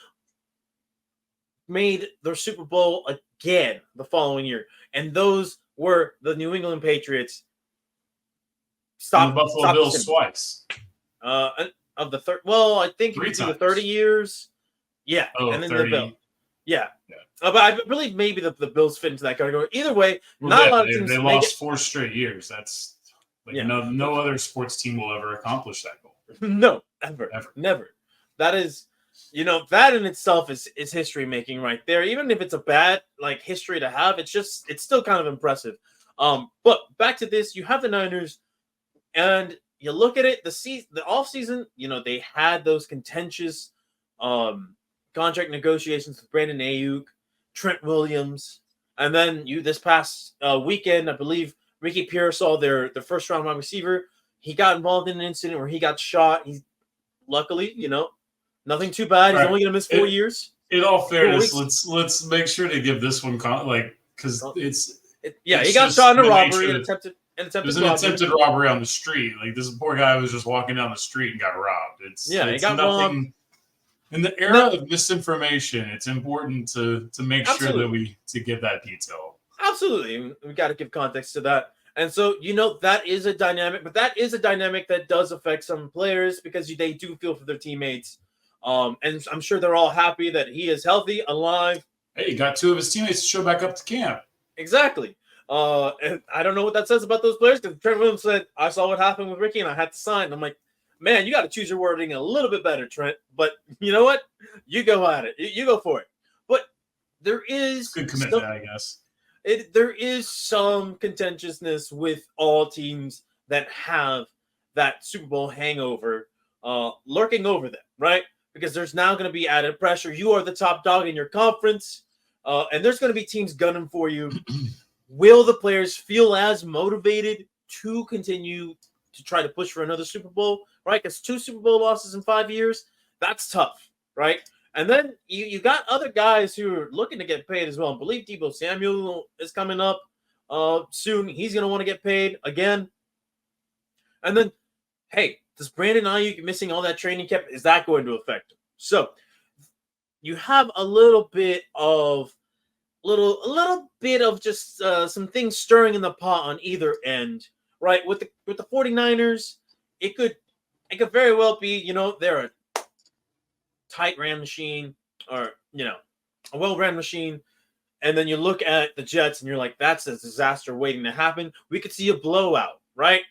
made their Super Bowl again the following year. And those were the New England Patriots. And the Buffalo Bills twice. Of the third, well, I think Three you do the times. 30 years. Yeah, Oh, and then 30. the Bill. Yeah. Yeah. But I believe maybe the Bills fit into that category. Either way, Well, not yeah, a lot of teams they make lost it. 4 straight years. That's like Yeah. no other sports team will ever accomplish that goal. No, ever, never. That is, that in itself is history making right there. Even if it's a bad like history to have, it's still kind of impressive. But back to this, you have the Niners, and you look at it, the off season, they had those contentious contract negotiations with Brandon Ayuk, Trent Williams, and then this past weekend, I believe Ricky Pearsall, their first round wide receiver, he got involved in an incident where he got shot. He's luckily, nothing too bad. He's only going to miss 4 years. In all fairness, let's make sure to give this one because he got shot in a robbery, it was an attempted robbery on the street. Like this poor guy was just walking down the street and got robbed. He got robbed. In the era of misinformation, it's important to make sure that to give that detail. Absolutely, we got to give context to that. And so, that is a dynamic, but that is a dynamic that does affect some players because they do feel for their teammates. And I'm sure they're all happy that he is healthy, alive. Hey, he got 2 of his teammates to show back up to camp. Exactly. And I don't know what that says about those players because Trent Williams said, I saw what happened with Ricky and I had to sign. I'm like, man, you got to choose your wording a little bit better, Trent. But you know what? You go at it. You go for it. But there is good commitment, I guess. There is some contentiousness with all teams that have that Super Bowl hangover lurking over them, right? Because there's now going to be added pressure. You are the top dog in your conference, and there's going to be teams gunning for you. Will the players feel as motivated to continue to try to push for another Super Bowl, right? Because 2 Super Bowl losses in 5 years, that's tough, right? And then you got other guys who are looking to get paid as well. I believe Deebo Samuel is coming up soon. He's going to want to get paid again. And then, hey, does Brandon Ayuk missing all that training camp, is that going to affect him? So you have a little bit of just some things stirring in the pot on either end, right? With the 49ers, it could very well be, they're a tight ran machine or, a well-ran machine. And then you look at the Jets and you're like, that's a disaster waiting to happen. We could see a blowout, right?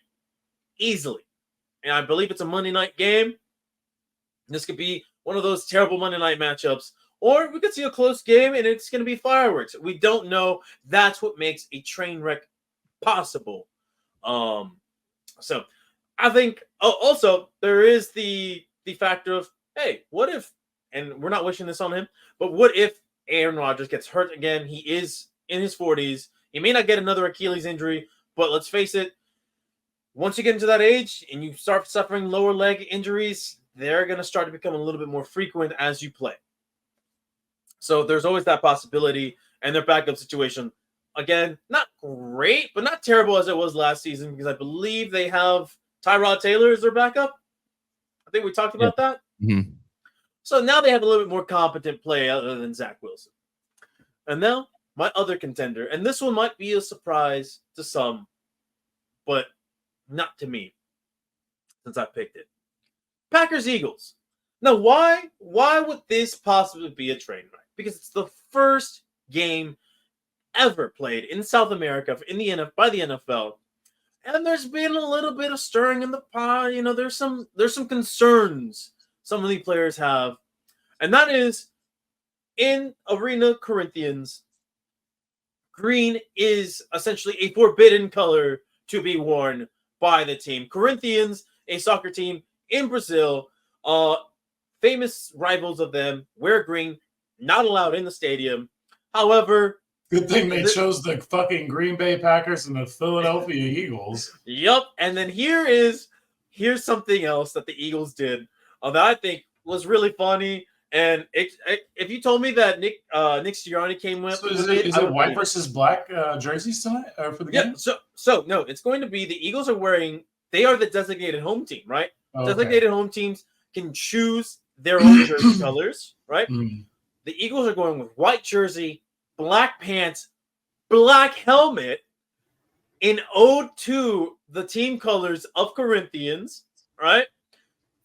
Easily. And I believe it's a Monday night game. This could be one of those terrible Monday night matchups. Or we could see a close game and it's going to be fireworks. We don't know. That's what makes a train wreck possible. So I think also there is the factor of, hey, what if, and we're not wishing this on him, but what if Aaron Rodgers gets hurt again? He is in his 40s. He may not get another Achilles injury, but let's face it, once you get into that age and you start suffering lower leg injuries, they're going to start to become a little bit more frequent as you play. So there's always that possibility. And their backup situation, again, not great, but not terrible as it was last season because I believe they have Tyrod Taylor as their backup. I think we talked about that. Mm-hmm. So now they have a little bit more competent play other than Zach Wilson. And now my other contender, and this one might be a surprise to some, but not to me, since I picked it. Packers-Eagles. Now, why would this possibly be a train wreck? Because it's the first game ever played in South America by the NFL. And there's been a little bit of stirring in the pot. There's some concerns some of the players have. And that is, in Arena Corinthians, green is essentially a forbidden color to be worn by the team. Corinthians, a soccer team in Brazil, famous rivals of them, wear green, not allowed in the stadium. However, good thing they chose the fucking Green Bay Packers and the Philadelphia Eagles. Yep. And then here's something else that the Eagles did that I think was really funny. And if you told me that Nick Sirianni came with, so is it white versus black jerseys tonight for the game? Yeah. So no, it's going to be the Eagles are wearing. They are the designated home team, right? Okay. Designated home teams can choose their own jersey colors, right? Mm. The Eagles are going with white jersey, black pants, black helmet, in ode to the team colors of Corinthians, right?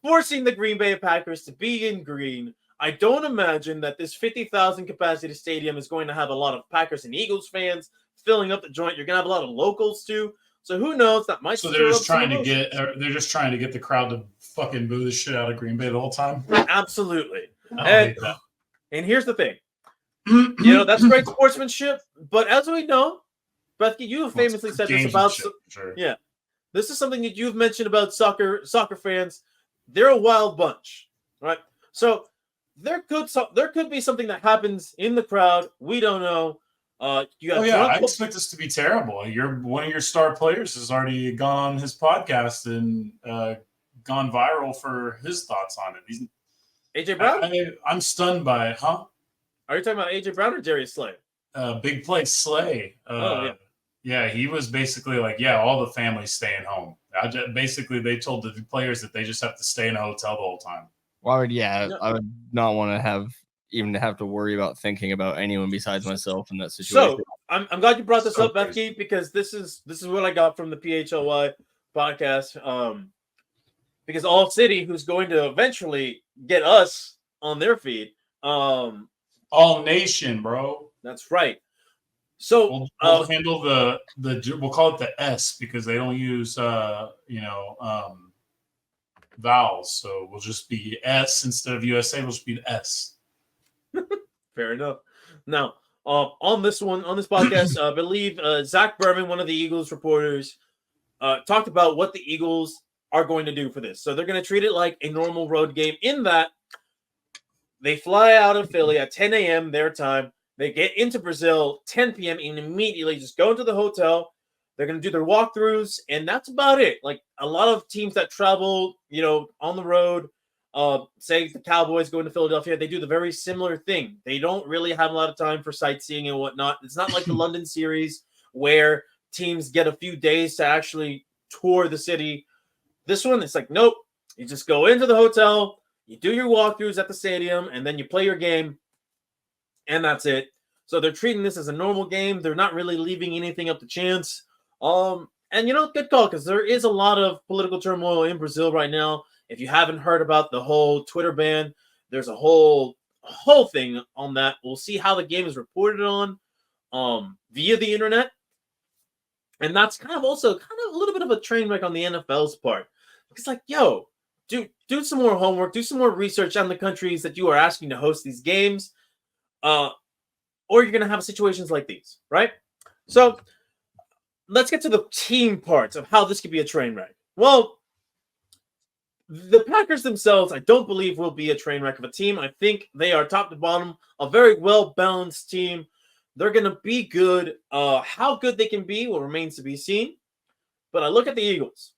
Forcing the Green Bay Packers to be in green. I don't imagine that this 50,000 capacity stadium is going to have a lot of Packers and Eagles fans filling up the joint. You're going to have a lot of locals too. So who knows? That might. So they're just trying to get. They're just trying to get the crowd to fucking boo the shit out of Green Bay the whole time. Absolutely. I hate that. And here's the thing. You know, that's great sportsmanship, but as we know, Bethke, you have famously said this about sure. Yeah. This is something that you've mentioned about soccer fans. They're a wild bunch, right? So there could be something that happens in the crowd. We don't know. I expect this to be terrible. One of your star players has already gone his podcast and gone viral for his thoughts on it. AJ Brown? I'm stunned by it, huh? Are you talking about AJ Brown or Jerry Slay? Big play Slay. Yeah, he was basically like, all the family's staying home. Basically, they told the players that they just have to stay in a hotel the whole time. Well, I would not want to have to worry about thinking about anyone besides myself in that situation. So I'm glad you brought this up, Bethke, because this is what I got from the PHLY podcast. Because All City, who's going to eventually get us on their feed, All Nation, bro. That's right. So we'll handle we'll call it the S because they don't use vowels. So we'll just be S instead of USA. We'll just be the S. Fair enough. Now, on this podcast, I believe Zach Berman, one of the Eagles reporters, talked about what the Eagles are going to do for this. So they're going to treat it like a normal road game in that they fly out of Philly at 10 a.m. their time. They get into Brazil 10 p.m. and immediately just go into the hotel. They're going to do their walkthroughs, and that's about it. Like a lot of teams that travel, on the road, say the Cowboys going to Philadelphia, they do the very similar thing. They don't really have a lot of time for sightseeing and whatnot. It's not like the London series where teams get a few days to actually tour the city. This one, it's like, nope. You just go into the hotel, you do your walkthroughs at the stadium, and then you play your game, and that's it. So they're treating this as a normal game. They're not really leaving anything up to chance. And good call, because there is a lot of political turmoil in Brazil right now. If you haven't heard about the whole Twitter ban, there's a whole thing on that. We'll see how the game is reported on via the internet. And that's kind of a little bit of a train wreck on the NFL's part. It's like, do some more homework, do some more research on the countries that you are asking to host these games. Or you're going to have situations like these, right? So let's get to the team parts of how this could be a train wreck. Well, the Packers themselves, I don't believe will be a train wreck of a team. I think they are top to bottom, a very well-balanced team. They're going to be good. How good they can be will remains to be seen. But I look at the Eagles.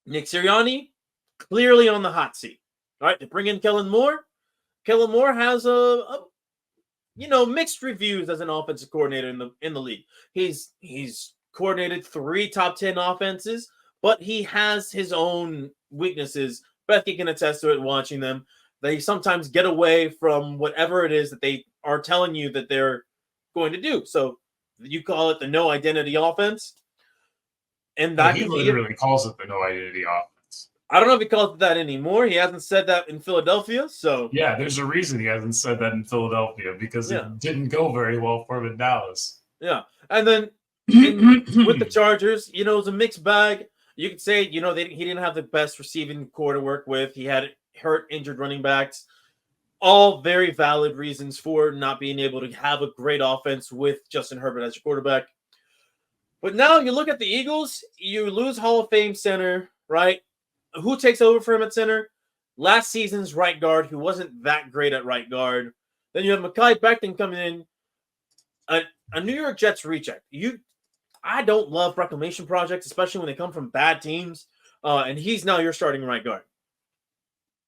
Nick Sirianni, clearly on the hot seat. All right, they bring in Kellen Moore. Kellen Moore has mixed reviews as an offensive coordinator in the league. He's coordinated 3 top 10 offenses, but he has his own weaknesses. Bethke can attest to it watching them. They sometimes get away from whatever it is that they are telling you that they're going to do. So you call it the no identity offense. And that he literally calls it the no identity offense. I don't know if he calls it that anymore. He hasn't said that in Philadelphia. So yeah, there's a reason he hasn't said that in Philadelphia because it didn't go very well for him in Dallas. Yeah. And then with the Chargers, it was a mixed bag. You could say, he didn't have the best receiving core to work with. He had hurt, injured running backs. All very valid reasons for not being able to have a great offense with Justin Herbert as your quarterback. But now you look at the Eagles, you lose Hall of Fame center, right? Who takes over for him at center? Last season's right guard, who wasn't that great at right guard. Then you have Mekhi Becton coming in, a New York Jets reject. I don't love reclamation projects, especially when they come from bad teams. And he's now your starting right guard.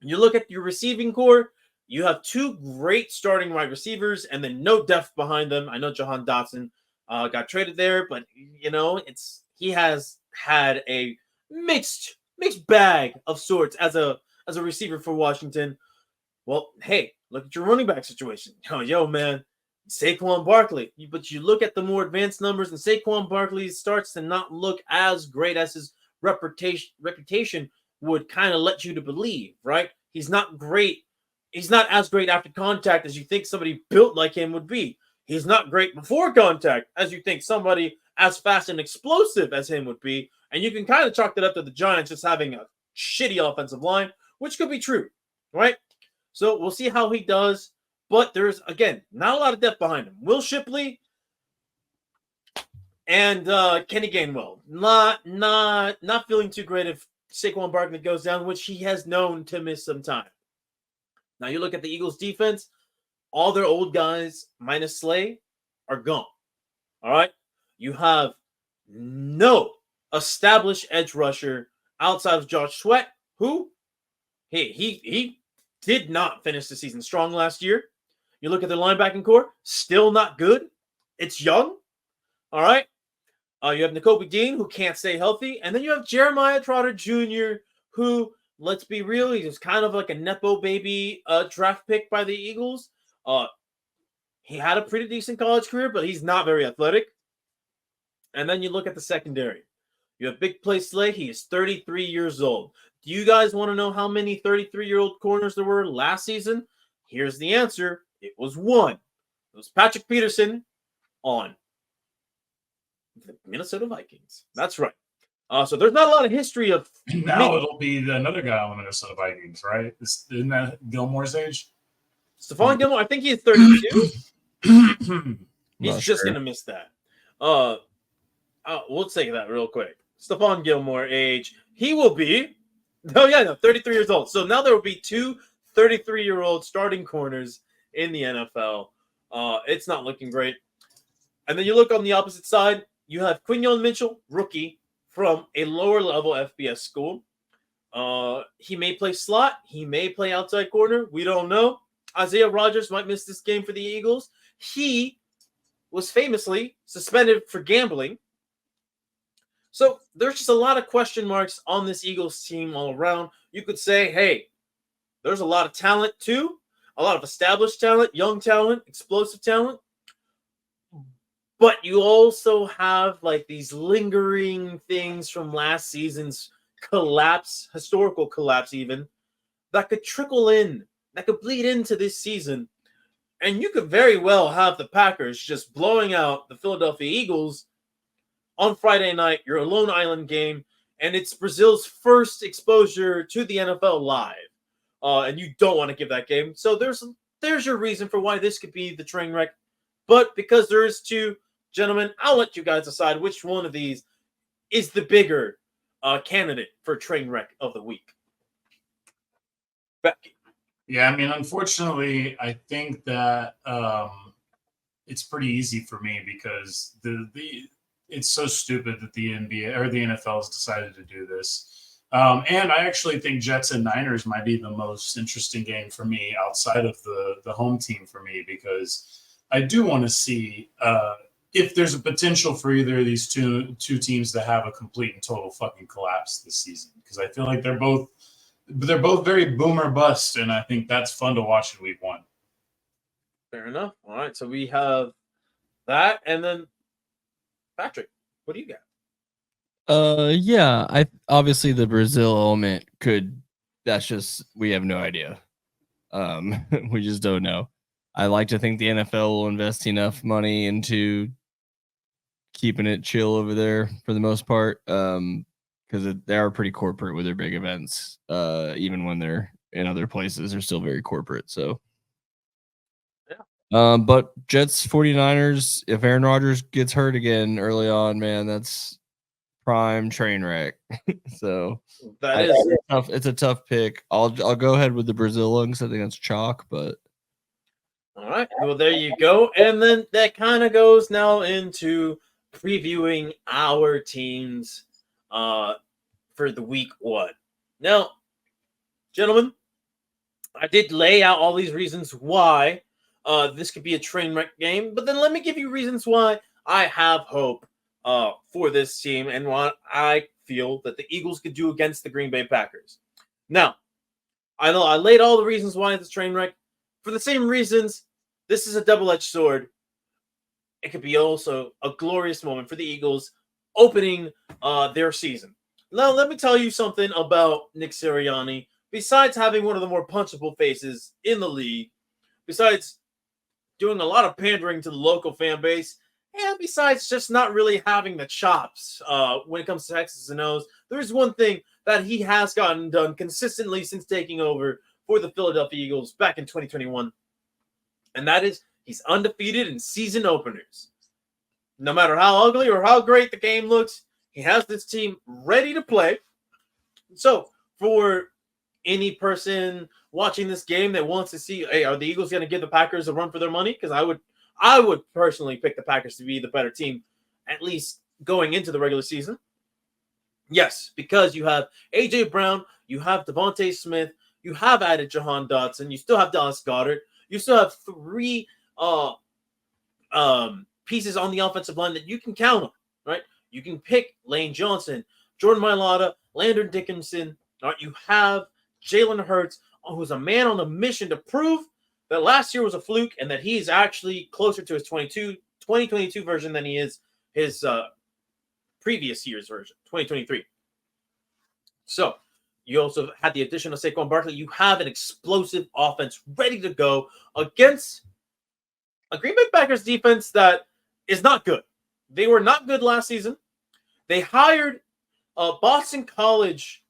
You look at your receiving core, you have 2 great starting wide receivers and then no depth behind them. I know Jahan Dotson got traded there, but he has had a mixed bag of sorts as a receiver for Washington. Well, hey, look at your running back situation. Yo, man, Saquon Barkley. But you look at the more advanced numbers, and Saquon Barkley starts to not look as great as his reputation would kind of let you to believe, right? He's not great. He's not as great after contact as you think somebody built like him would be. He's not great before contact as you think somebody as fast and explosive as him would be. And you can kind of chalk that up to the Giants just having a shitty offensive line, which could be true, right? So we'll see how he does. But there's, again, not a lot of depth behind him. Will Shipley and Kenny Gainwell. Not feeling too great if Saquon Barkley goes down, which he has known to miss some time. Now you look at the Eagles defense, all their old guys minus Slay are gone. All right. You have no established edge rusher outside of Josh Sweat, who he did not finish the season strong last year. You look at their linebacking core, still not good. It's young. All right. You have Nakobe Dean, who can't stay healthy. And then you have Jeremiah Trotter Jr., who, let's be real, he's kind of like a Nepo baby draft pick by the Eagles. He had a pretty decent college career, but he's not very athletic. And then you look at the secondary. You have Big Play Slay. He is 33 years old. Do you guys want to know how many 33-year-old corners there were last season? Here's the answer. It was one. It was Patrick Peterson on the Minnesota Vikings. That's right. So there's not a lot of history of... Now it'll be another guy on the Minnesota Vikings, right? Isn't that Gilmore's age? Stephon Gilmore, I think he's 32. He's just going to miss that. We'll take that real quick. Stephon Gilmore age. He will be... 33 years old. So now there will be two 33-year-old starting corners in the NFL. It's not looking great. And then you look on the opposite side, you have Quinyon Mitchell, rookie, from a lower-level FBS school. He may play slot. He may play outside corner. We don't know. Isaiah Rodgers might miss this game for the Eagles. He was famously suspended for gambling. So there's just a lot of question marks on this Eagles team all around. You could say, hey, there's a lot of talent too, a lot of established talent, young talent, explosive talent. But you also have like these lingering things from last season's collapse, historical collapse even, that could trickle in, that could bleed into this season. And you could very well have the Packers just blowing out the Philadelphia Eagles on Friday night, your Lone Island game, and it's Brazil's first exposure to the NFL live. And you don't want to give that game. So there's your reason for why this could be the train wreck. But because there is two, gentlemen, I'll let you guys decide which one of these is the bigger candidate for train wreck of the week. Becky. Yeah, I mean, unfortunately, I think that it's pretty easy for me because it's so stupid that the NBA or the NFL has decided to do this. And I actually think Jets and Niners might be the most interesting game for me outside of the home team for me, because I do want to see if there's a potential for either of these two teams to have a complete and total fucking collapse this season, because I feel like they're both very boom or bust, and I think that's fun to watch in week one. Fair enough. All right, so we have that, and then Patrick, what do you got? Yeah, obviously the Brazil element that's just, we have no idea. We just don't know. I like to think the NFL will invest enough money into keeping it chill over there for the most part. Because they are pretty corporate with their big events. Even when they're in other places, they're still very corporate. So, yeah. But Jets 49ers, if Aaron Rodgers gets hurt again early on, man, that's prime train wreck. So it's a tough pick. I'll go ahead with the Brazil one because I think that's chalk. But all right, well, there you go. And then that kind of goes now into previewing our teams for the week one. Now, gentlemen, I did lay out all these reasons why this could be a train wreck game, but then let me give you reasons why I have hope for this team and what I feel that the Eagles could do against the Green Bay Packers. Now, I know I laid all the reasons why it's a train wreck. For the same reasons, this is a double-edged sword it could be also a glorious moment for the Eagles opening their season. Now, let me tell you something about Nick Sirianni. Besides having one of the more punchable faces in the league, besides doing a lot of pandering to the local fan base, and besides just not really having the chops when it comes to X's and O's, there's one thing that he has gotten done consistently since taking over for the Philadelphia Eagles back in 2021, and that is he's undefeated in season openers. No matter how ugly or how great the game looks, he has this team ready to play. So for any person watching this game that wants to see, hey, are the Eagles going to give the Packers a run for their money? Because I would personally pick the Packers to be the better team, at least going into the regular season. Yes, because you have A.J. Brown, you have Devontae Smith, you have added Jahan Dotson, you still have Dallas Goedert, you still have 3 pieces on the offensive line that you can count on, right? You can pick Lane Johnson, Jordan Mailata, Landon Dickinson. Right? You have Jalen Hurts, who's a man on a mission to prove that last year was a fluke and that he's actually closer to his 2022 version than he is his previous year's version, 2023. So you also had the addition of Saquon Barkley. You have an explosive offense ready to go against a Green Bay Packers defense that is not good. They were not good last season. They hired Boston College's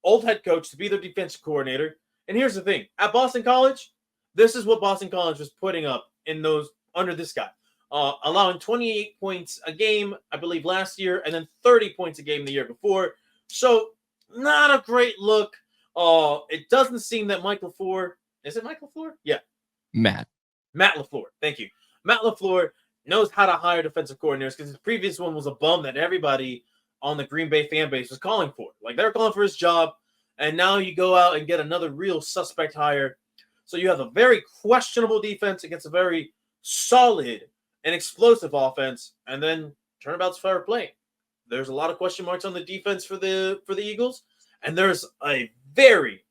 old head coach to be their defensive coordinator. And here's the thing. At Boston College, this is what Boston College was putting up in those under this guy. Allowing 28 points a game, I believe, last year, and then 30 points a game the year before. So not a great look. It doesn't seem that Mike LaFleur, is it Mike LaFleur? Yeah. Matt LaFleur. Thank you. Matt LaFleur knows how to hire defensive coordinators because his previous one was a bum that everybody on the Green Bay fan base was calling for. Like, they were calling for his job, and now you go out and get another real suspect hire. So you have a very questionable defense against a very solid and explosive offense, and then turnabout's fair play. There's a lot of question marks on the defense for the Eagles, and there's a very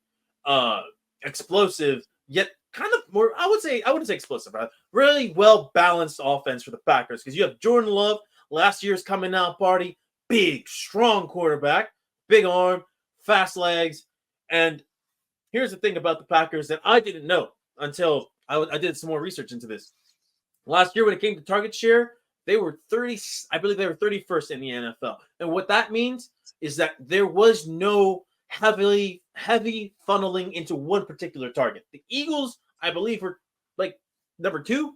explosive yet kind of more, I wouldn't say explosive, but really well-balanced offense for the Packers because you have Jordan Love, last year's coming out party, big, strong quarterback, big arm, fast legs. And here's the thing about the Packers that I didn't know until I did some more research into this. Last year when it came to target share, they were 31st in the NFL. And what that means is that there was no heavy funneling into one particular target. The Eagles, I believe, were like number 2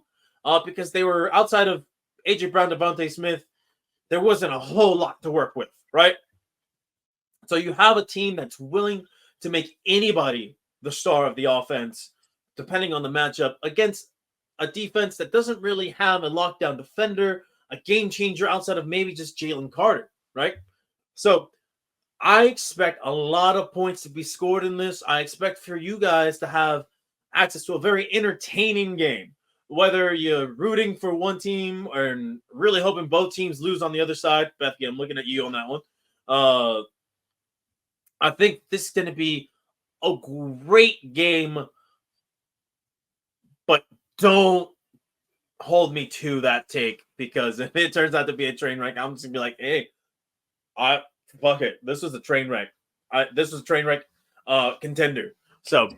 because they were outside of A.J. Brown, Devontae Smith. There wasn't a whole lot to work with, right? So you have a team that's willing to make anybody the star of the offense, depending on the matchup, against a defense that doesn't really have a lockdown defender, a game changer outside of maybe just Jalen Carter, right? So I expect a lot of points to be scored in this. I expect for you guys to have access to a very entertaining game, whether you're rooting for one team or really hoping both teams lose on the other side. Beth, I'm looking at you on that one. I think this is going to be a great game, but don't hold me to that take, because if it turns out to be a train wreck, I'm just going to be like, hey, fuck it. This was a train wreck. This was a train wreck contender. So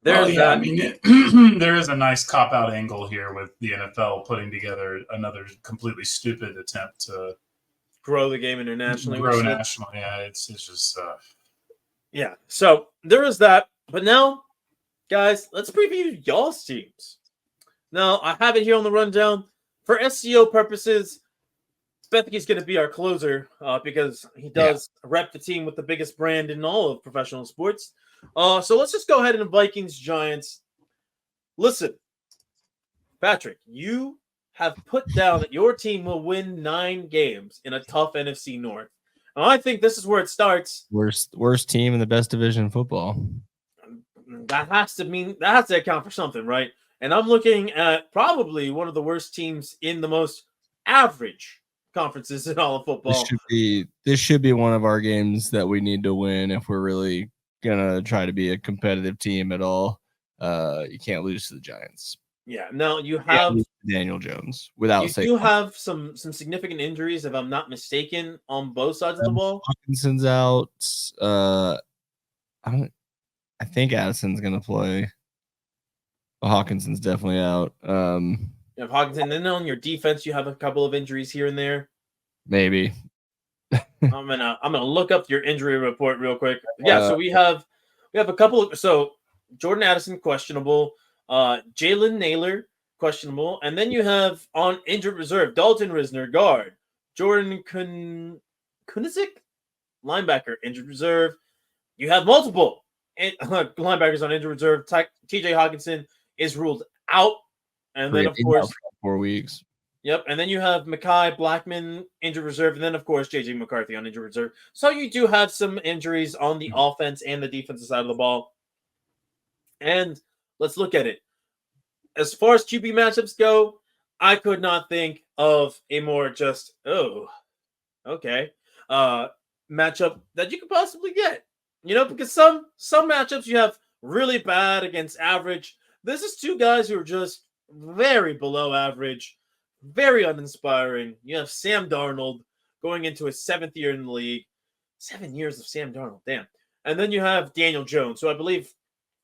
there's that. I mean, there is a nice cop-out angle here with the NFL putting together another completely stupid attempt to grow the game internationally. Yeah, it's just yeah. So there is that. But now, guys, let's preview y'all's teams. Now, I have it here on the rundown. For SEO purposes, Bethy's going to be our closer because he does rep the team with the biggest brand in all of professional sports. So let's just go ahead and Vikings Giants. Listen, Patrick, you have put down that your team will win 9 games in a tough NFC North. And I think this is where it starts. Worst team in the best division in football. That has to account for something, right? And I'm looking at probably one of the worst teams in the most average conferences in all of football. This should be one of our games that we need to win if we're really gonna try to be a competitive team at all. You can't lose to the Giants. Yeah. Now you Yeah, have Daniel Jones without you saying do have some significant injuries, if I'm not mistaken, on both sides of the ball. Hawkinson's out. I think Addison's gonna play. But Hawkinson's definitely out. You have Hawkinson. Then on your defense, you have a couple of injuries here and there. Maybe. I'm gonna look up your injury report real quick. Yeah, so we have a couple of Jordan Addison questionable, Jalen Naylor questionable, and then you have on injured reserve Dalton Risner guard, Jordan Kunisic linebacker injured reserve. You have multiple linebackers on injured reserve. TJ Hawkinson is ruled out, and then of course 4 weeks. Yep, and then you have Mekhi Blackman injured reserve, and then of course JJ McCarthy on injured reserve. So you do have some injuries on the offense and the defensive side of the ball. And let's look at it. As far as QB matchups go, I could not think of a more just matchup that you could possibly get. Because some matchups you have really bad against average. This is two guys who are just very below average. Very uninspiring. You have Sam Darnold going into his 7th year in the league. 7 years of Sam Darnold, damn. And then you have Daniel Jones, who I believe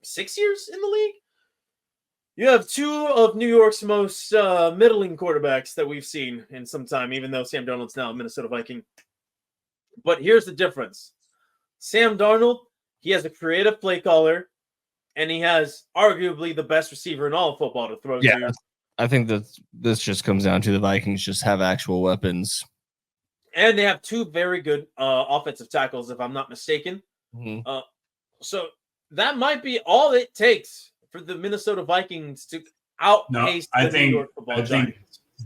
6 years in the league. You have two of New York's most middling quarterbacks that we've seen in some time, even though Sam Darnold's now a Minnesota Viking. But here's the difference. Sam Darnold, he has a creative play caller, and he has arguably the best receiver in all of football to throw to. I think that this just comes down to the Vikings just have actual weapons. And they have two very good offensive tackles, if I'm not mistaken. Mm-hmm. So that might be all it takes for the Minnesota Vikings to outpace the New York Football Giants. I think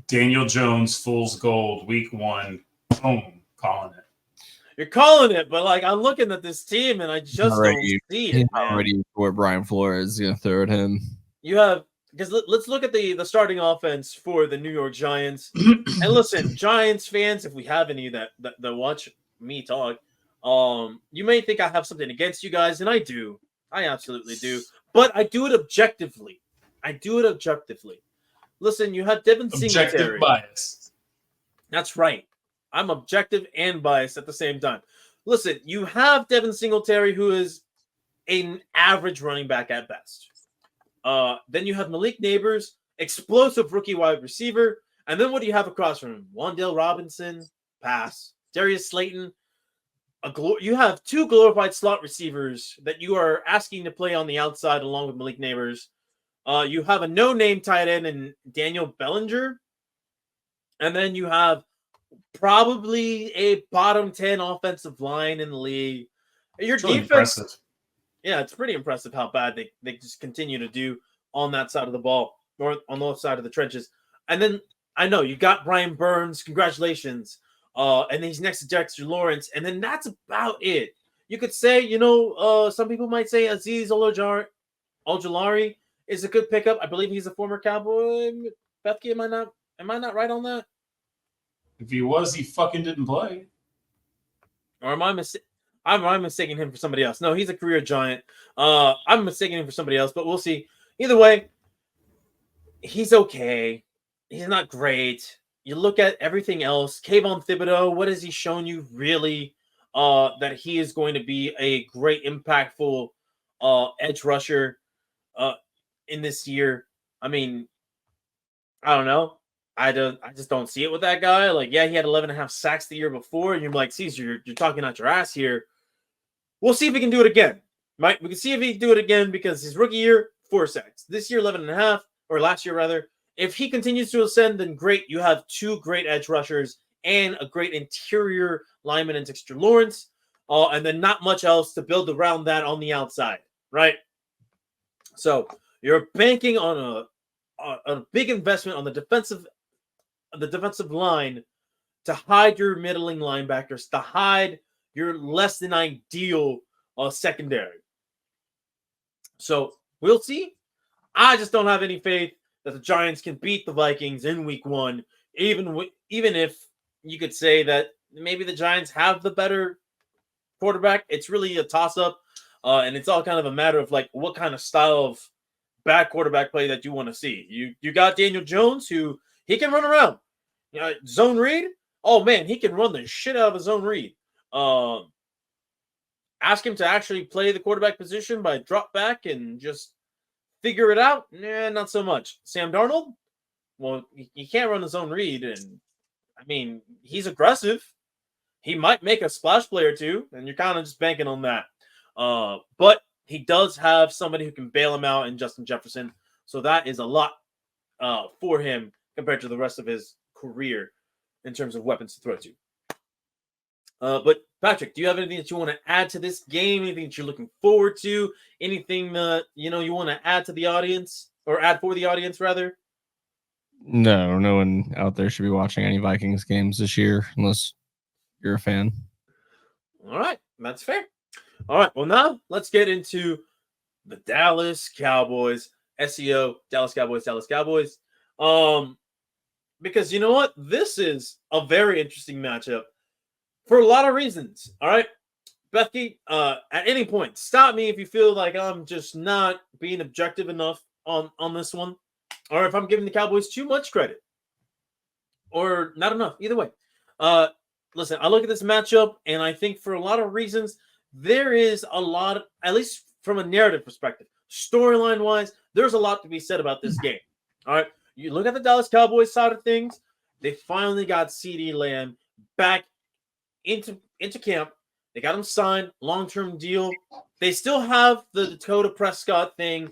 Daniel Jones, fool's gold, week 1, boom, calling it. You're calling it, but I'm looking at this team and I just don't see it. He's not ready for Brian Flores is going to throw at him. You have because let's look at the starting offense for the New York Giants. And listen, Giants fans, if we have any that watch me talk, you may think I have something against you guys, and I do. I absolutely do. But I do it objectively. Listen, you have Devin Singletary. Objective bias. That's right. I'm objective and biased at the same time. Listen, you have Devin Singletary, who is an average running back at best. Then you have Malik Neighbors, explosive rookie wide receiver. And then what do you have across from him? Wan'Dale Robinson, pass. Darius Slayton. You have two glorified slot receivers that you are asking to play on the outside along with Malik Neighbors. You have a no-name tight end in Daniel Bellinger. And then you have probably a bottom 10 offensive line in the league. Your defense, impressive. Yeah, it's pretty impressive how bad they just continue to do on that side of the ball, or on the left side of the trenches. And then I know you got Brian Burns. Congratulations. And he's next to Dexter Lawrence. And then that's about it. You could say, some people might say Azeez Ojulari is a good pickup. I believe he's a former Cowboy. Bethke, am I not right on that? If he was, he fucking didn't play. Or am I mistaking him for somebody else? No, he's a career Giant. I'm mistaking him for somebody else, but we'll see. Either way, he's okay. He's not great. You look at everything else. Kayvon Thibodeau, what has he shown you really that he is going to be a great, impactful edge rusher in this year? I mean, I don't know. I just don't see it with that guy. He had 11.5 sacks the year before, and you're like, Caesar, you're talking out your ass here. We'll see if he can do it again. Right? We can see if he can do it again because his rookie year, 4 sacks. This year, 11.5, or last year rather. If he continues to ascend, then great. You have two great edge rushers and a great interior lineman in Dexter Lawrence, and then not much else to build around that on the outside, right? So you're banking on a big investment on the defensive line to hide your middling linebackers, to hide your less than ideal secondary. So we'll see. I just don't have any faith that the Giants can beat the Vikings in week 1, even if you could say that maybe the Giants have the better quarterback. It's really a toss-up, and it's all kind of a matter of what kind of style of bad quarterback play that you want to see. You got Daniel Jones, who he can run around. Zone read. Oh man, he can run the shit out of a zone read. Ask him to actually play the quarterback position by drop back and just figure it out. Nah, not so much. Sam Darnold. Well, he can't run his own read, and I mean he's aggressive. He might make a splash play or two, and you're kind of just banking on that. But he does have somebody who can bail him out in Justin Jefferson, so that is a lot for him compared to the rest of his career in terms of weapons to throw to. But Patrick, do you have anything that you want to add to this game? Anything that you're looking forward to? Anything that you want to add to the audience, or add for the audience rather? No one out there should be watching any Vikings games this year unless you're a fan. All right, that's fair. All right, well now let's get into the Dallas Cowboys. SEO, Dallas Cowboys. Because you know what? This is a very interesting matchup for a lot of reasons. All right, Becky, at any point, stop me if you feel like I'm just not being objective enough on this one, or if I'm giving the Cowboys too much credit, or not enough. Either way, listen, I look at this matchup, and I think for a lot of reasons, there is a lot, at least from a narrative perspective, storyline-wise, there's a lot to be said about this game. All right, you look at the Dallas Cowboys side of things, they finally got CeeDee Lamb back into camp. They got him signed, long-term deal. They still have the Dakota Prescott thing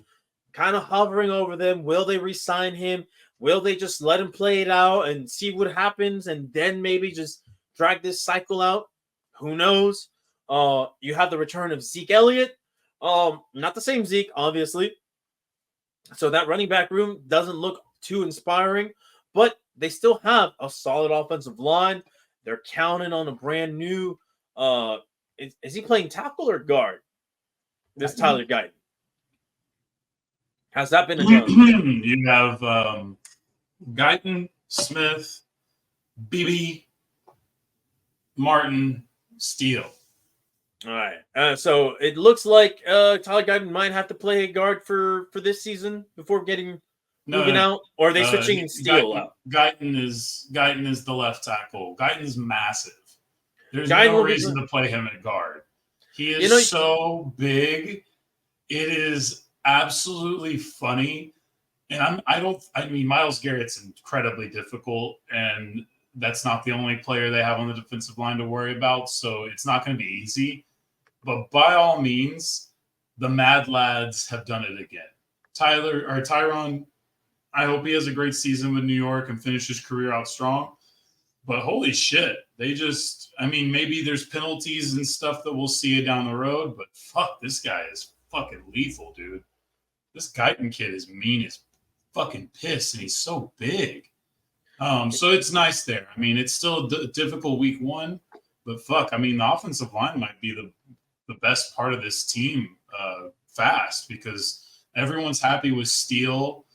kind of hovering over them. Will they re-sign him? Will they just let him play it out and see what happens and then maybe just drag this cycle out? Who knows? You have the return of Zeke Elliott. Not the same Zeke, obviously. So that running back room doesn't look too inspiring, but they still have a solid offensive line. They're counting on a brand new. Is he playing tackle or guard? This Tyler Guyton. Has that been announced? You have Guyton, Smith, BB, Martin, Steele. All right. So it looks like Tyler Guyton might have to play a guard for this season before moving out, or are they switching Steele out? Guyton is the left tackle. Guyton's massive. There's no reason to play him at guard. He is so big. It is absolutely funny. And I mean, Myles Garrett's incredibly difficult, and that's not the only player they have on the defensive line to worry about. So it's not going to be easy. But by all means, the Mad Lads have done it again. Tyron, I hope he has a great season with New York and finish his career out strong. But holy shit, maybe there's penalties and stuff that we'll see down the road, but fuck, this guy is fucking lethal, dude. This Guyton kid is mean as fucking piss, and he's so big. So it's nice there. I mean, it's still a difficult week one, but fuck, the offensive line might be the best part of this team fast, because everyone's happy with Steele.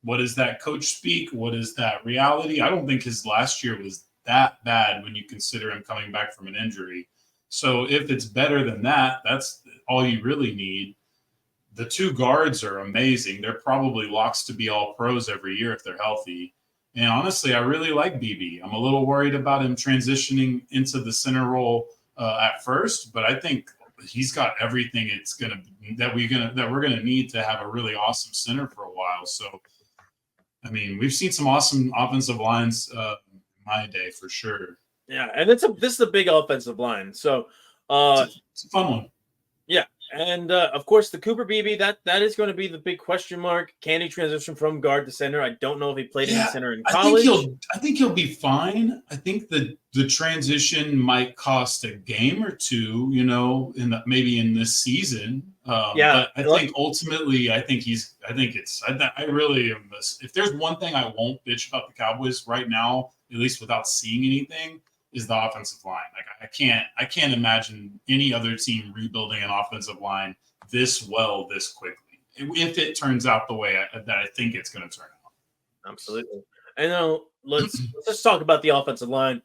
What is that coach speak? What is that reality? I don't think his last year was that bad when you consider him coming back from an injury. So if it's better than that, that's all you really need. The two guards are amazing. They're probably locks to be all pros every year if they're healthy. And honestly, I really like BB. I'm a little worried about him transitioning into the center role at first, but I think he's got everything that we're gonna need to have a really awesome center for a while. So, we've seen some awesome offensive lines in my day for sure. Yeah, and this is a big offensive line. So it's a fun one. Yeah. And of course, the Cooper Beebe, that is going to be the big question mark. Can he transition from guard to center? I don't know if he played in center in college. I think he'll be fine. I think the transition might cost a game or two, maybe in this season. But I think ultimately, I really am. If there's one thing I won't bitch about the Cowboys right now, at least without seeing anything, is the offensive line. Like I can't imagine any other team rebuilding an offensive line this well, this quickly. If it turns out the way that I think it's going to turn out. Absolutely. And now let's talk about the offensive line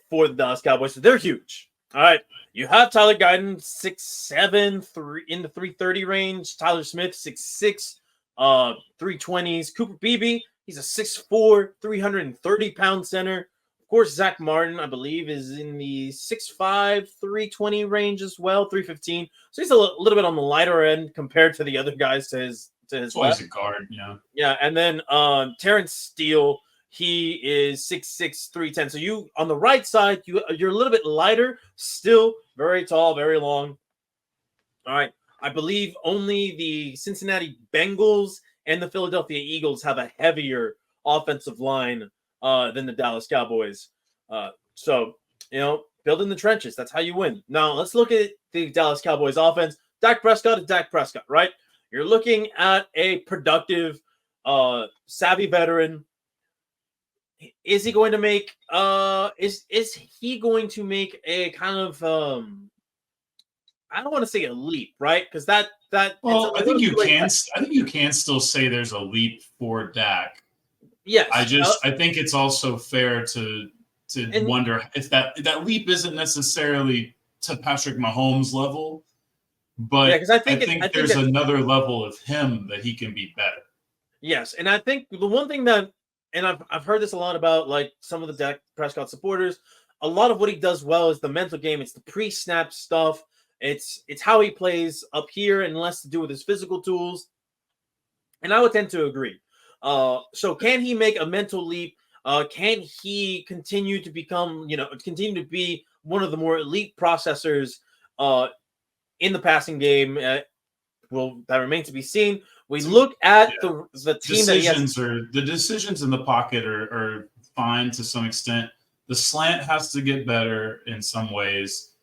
for the Dallas Cowboys. They're huge. All right. You have Tyler Guyton, 6'7", in the 330 range. Tyler Smith, 6'6", 320s. Cooper Beebe, he's a 6'4", 330-pound center. Of course, Zach Martin, I believe, is in the 6'5", 320 range as well, 315. So he's a little bit on the lighter end compared to the other guys to his It's left. always a guard, yeah. Yeah, and then Terrence Steele, he is 6'6", 310. So you on the right side, you're a little bit lighter, still very tall, very long. All right. I believe only the Cincinnati Bengals and the Philadelphia Eagles have a heavier offensive line than the Dallas Cowboys. So, build in the trenches. That's how you win. Now, let's look at the Dallas Cowboys offense. Dak Prescott is Dak Prescott, right? You're looking at a productive, savvy veteran. Is he going to make is he going to make a kind of I don't want to say a leap, right? Because that Well, I think you can still say there's a leap for Dak. Yes. I think it's also fair to wonder if that leap isn't necessarily to Patrick Mahomes level, but because I think there's another level of him that he can be better. Yes, and I think the one thing that, and I've heard this a lot about like some of the Dak Prescott supporters, a lot of what he does well is the mental game. It's the pre-snap stuff. It's how he plays up here and less to do with his physical tools. And I would tend to agree. So can he make a mental leap? Can he continue to become, continue to be one of the more elite processors in the passing game? Well, that remains to be seen. We look at the team the decisions in the pocket are fine to some extent. The slant has to get better in some ways.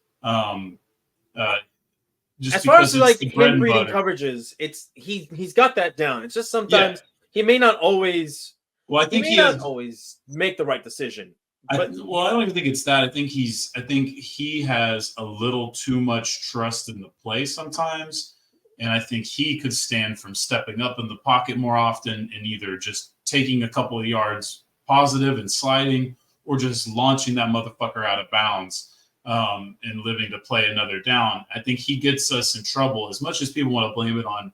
Just as far as like him reading coverages, he's got that down. It's just sometimes he may not always. Well, I think he may not always make the right decision. But, I don't even think it's that. I think he has a little too much trust in the play sometimes. And I think he could stand from stepping up in the pocket more often and either just taking a couple of yards positive and sliding or just launching that motherfucker out of bounds and living to play another down. I think he gets us in trouble as much as people want to blame it on,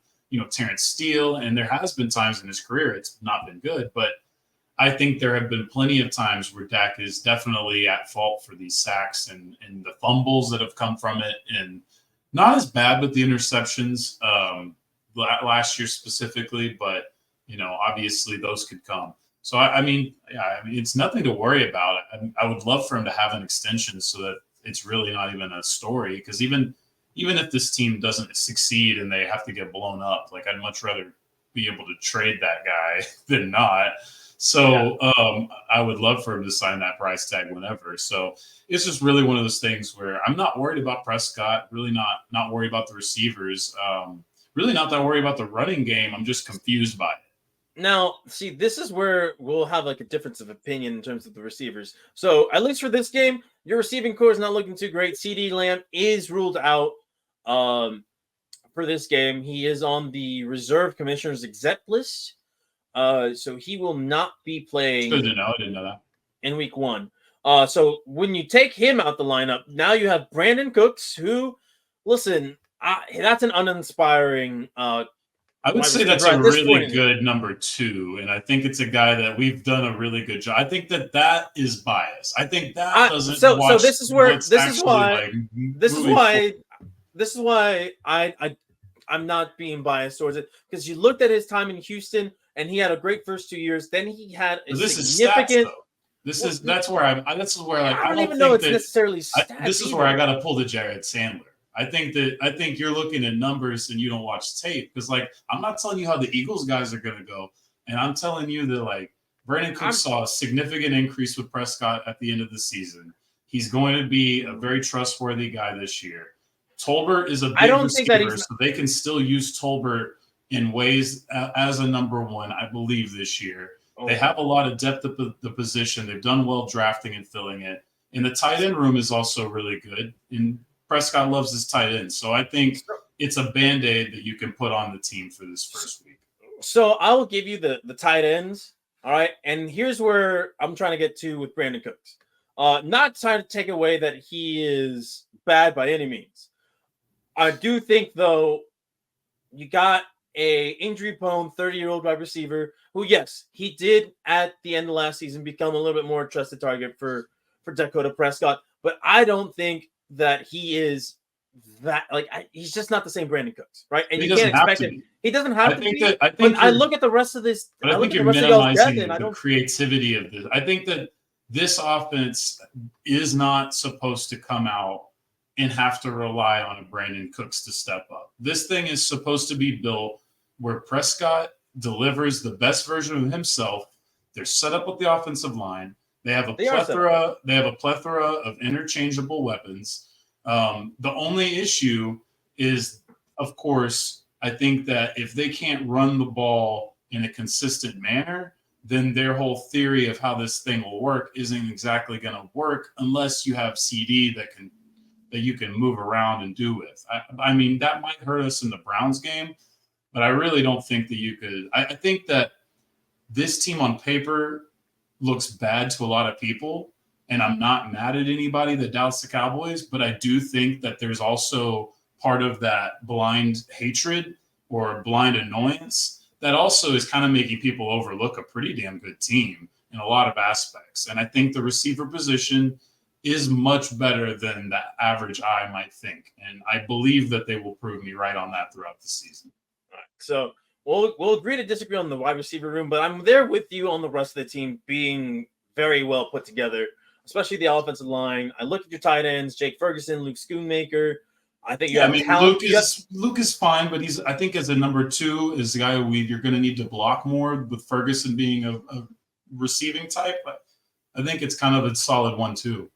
Terrence Steele. And there has been times in his career it's not been good. But I think there have been plenty of times where Dak is definitely at fault for these sacks and the fumbles that have come from it. And not as bad with the interceptions last year specifically, but obviously those could come. So I mean, it's nothing to worry about. I would love for him to have an extension so that it's really not even a story. Because even if this team doesn't succeed and they have to get blown up, like I'd much rather be able to trade that guy than not. So I would love for him to sign that price tag whenever. So it's just really one of those things where I'm not worried about Prescott, really not worried about the receivers, really not that worried about the running game. I'm just confused by it. Now, see, this is where we'll have like a difference of opinion in terms of the receivers. So at least for this game, your receiving core is not looking too great. CeeDee Lamb is ruled out for this game. He is on the reserve commissioner's exempt list. So he will not be playing. Good to know. I didn't know that. In week 1. So when you take him out the lineup, now you have Brandon Cooks, who, listen, that's an uninspiring. I would say that's a really good number 2, and I think it's a guy that we've done a really good job. I think that is bias. I think that doesn't. So this is why I'm not being biased towards it, because you looked at his time in Houston. And he had a great first 2 years. Then he had a significant. That's where I don't even know it's necessarily stats. This is where I got to pull the Jared Sandler. I think you're looking at numbers and you don't watch tape, because I'm not telling you how the Eagles guys are going to go, and I'm telling you that Brandon Cooks saw a significant increase with Prescott at the end of the season. He's going to be a very trustworthy guy this year. Tolbert is a big receiver, so they can still use Tolbert in ways as a number 1, I believe, this year. They have a lot of depth at the position. They've done well drafting and filling it. And the tight end room is also really good. And Prescott loves his tight end. So I think it's a Band-Aid that you can put on the team for this first week. So I will give you the tight ends. All right. And here's where I'm trying to get to with Brandon Cooks. Not trying to take away that he is bad by any means. I do think, though, you got a injury-prone 30-year-old wide receiver who, yes, he did at the end of last season become a little bit more trusted target for Dakota Prescott, but I don't think that he is that he's just not the same Brandon Cooks, right? And He you can't doesn't have expect to it. be. He doesn't have I to think be. that I But think I you're- look at the rest of this. But I look think at you're the rest of y'all's depth, minimizing and I the don't. creativity of this. I think that this offense is not supposed to come out and have to rely on a Brandon Cooks to step up. This thing is supposed to be built where Prescott delivers the best version of himself. They're set up with the offensive line. They have a plethora. They have a plethora of interchangeable weapons. The only issue is, of course, I think that if they can't run the ball in a consistent manner, then their whole theory of how this thing will work isn't exactly going to work unless you have CD that you can move around and do with. I mean, that might hurt us in the Browns game, but I really don't think that you could. I think that this team on paper looks bad to a lot of people, and I'm not mad at anybody that doubts the Cowboys, but I do think that there's also part of that blind hatred or blind annoyance that also is kind of making people overlook a pretty damn good team in a lot of aspects. And I think the receiver position is much better than the average eye might think. And I believe that they will prove me right on that throughout the season. All right. So we'll agree to disagree on the wide receiver room, but I'm there with you on the rest of the team being very well put together, especially the offensive line. I look at your tight ends, Jake Ferguson, Luke Schoonmaker. I think you have talent. Luke is fine, but I think as a number 2 is the guy you're going to need to block more with Ferguson being a receiving type. But I think it's kind of a solid 1-2.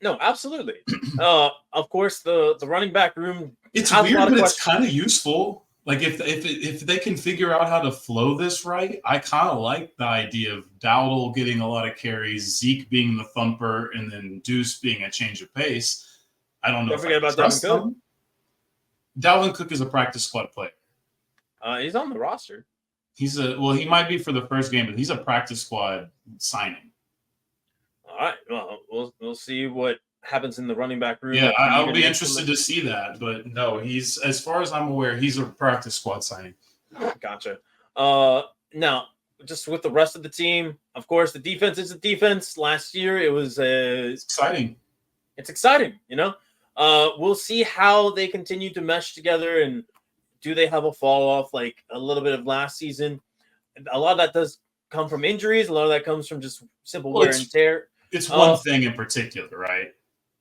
No, absolutely. Of course, the running back room. It's weird, but it's kind of useful. Like if they can figure out how to flow this right, I kind of like the idea of Dowdle getting a lot of carries, Zeke being the thumper, and then Deuce being a change of pace. I don't know. Don't forget about Dalvin Cook. Dalvin Cook is a practice squad player. He's on the roster. He might be for the first game, but he's a practice squad signing. All right. Well, we'll see what happens in the running back room. Yeah, I'll be interested to see that. But no, he's, as far as I'm aware, he's a practice squad signing. Gotcha. Now, just with the rest of the team, of course, the defense is the defense. Last year, it was exciting. It's exciting, you know. We'll see how they continue to mesh together, and do they have a fall off like a little bit of last season? A lot of that does come from injuries. A lot of that comes from just simple wear and tear. It's one thing in particular, right?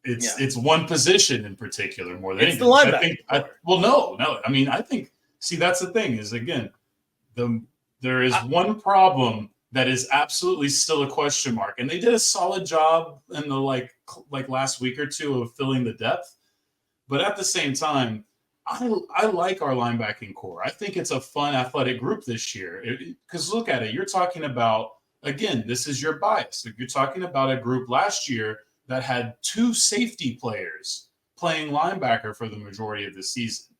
It's one position in particular more than anything. The linebacker. No. I mean, I think. See, that's the thing. Is again, there is one problem that is absolutely still a question mark, and they did a solid job in the like last week or two of filling the depth. But at the same time, I like our linebacking core. I think it's a fun athletic group this year. Because look at it, you're talking about, again, this is your bias. You're talking about a group last year that had 2 safety players playing linebacker for the majority of the season.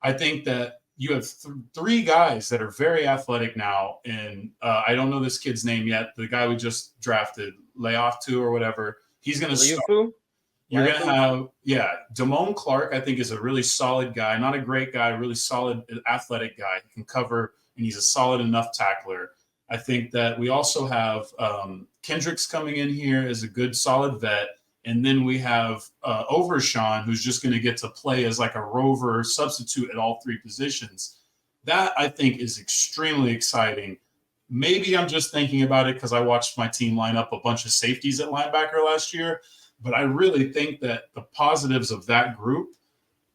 I think that you have 3 guys that are very athletic now, and I don't know this kid's name yet. The guy we just drafted, Leoftu or whatever, he's going to start. You're going to have, Damone Clark, I think, is a really solid guy. Not a great guy, really solid athletic guy. He can cover, and he's a solid enough tackler. I think that we also have Kendricks coming in here as a good, solid vet. And then we have Overshawn, who's just going to get to play as like a rover substitute at all 3 positions. That, I think, is extremely exciting. Maybe I'm just thinking about it because I watched my team line up a bunch of safeties at linebacker last year. But I really think that the positives of that group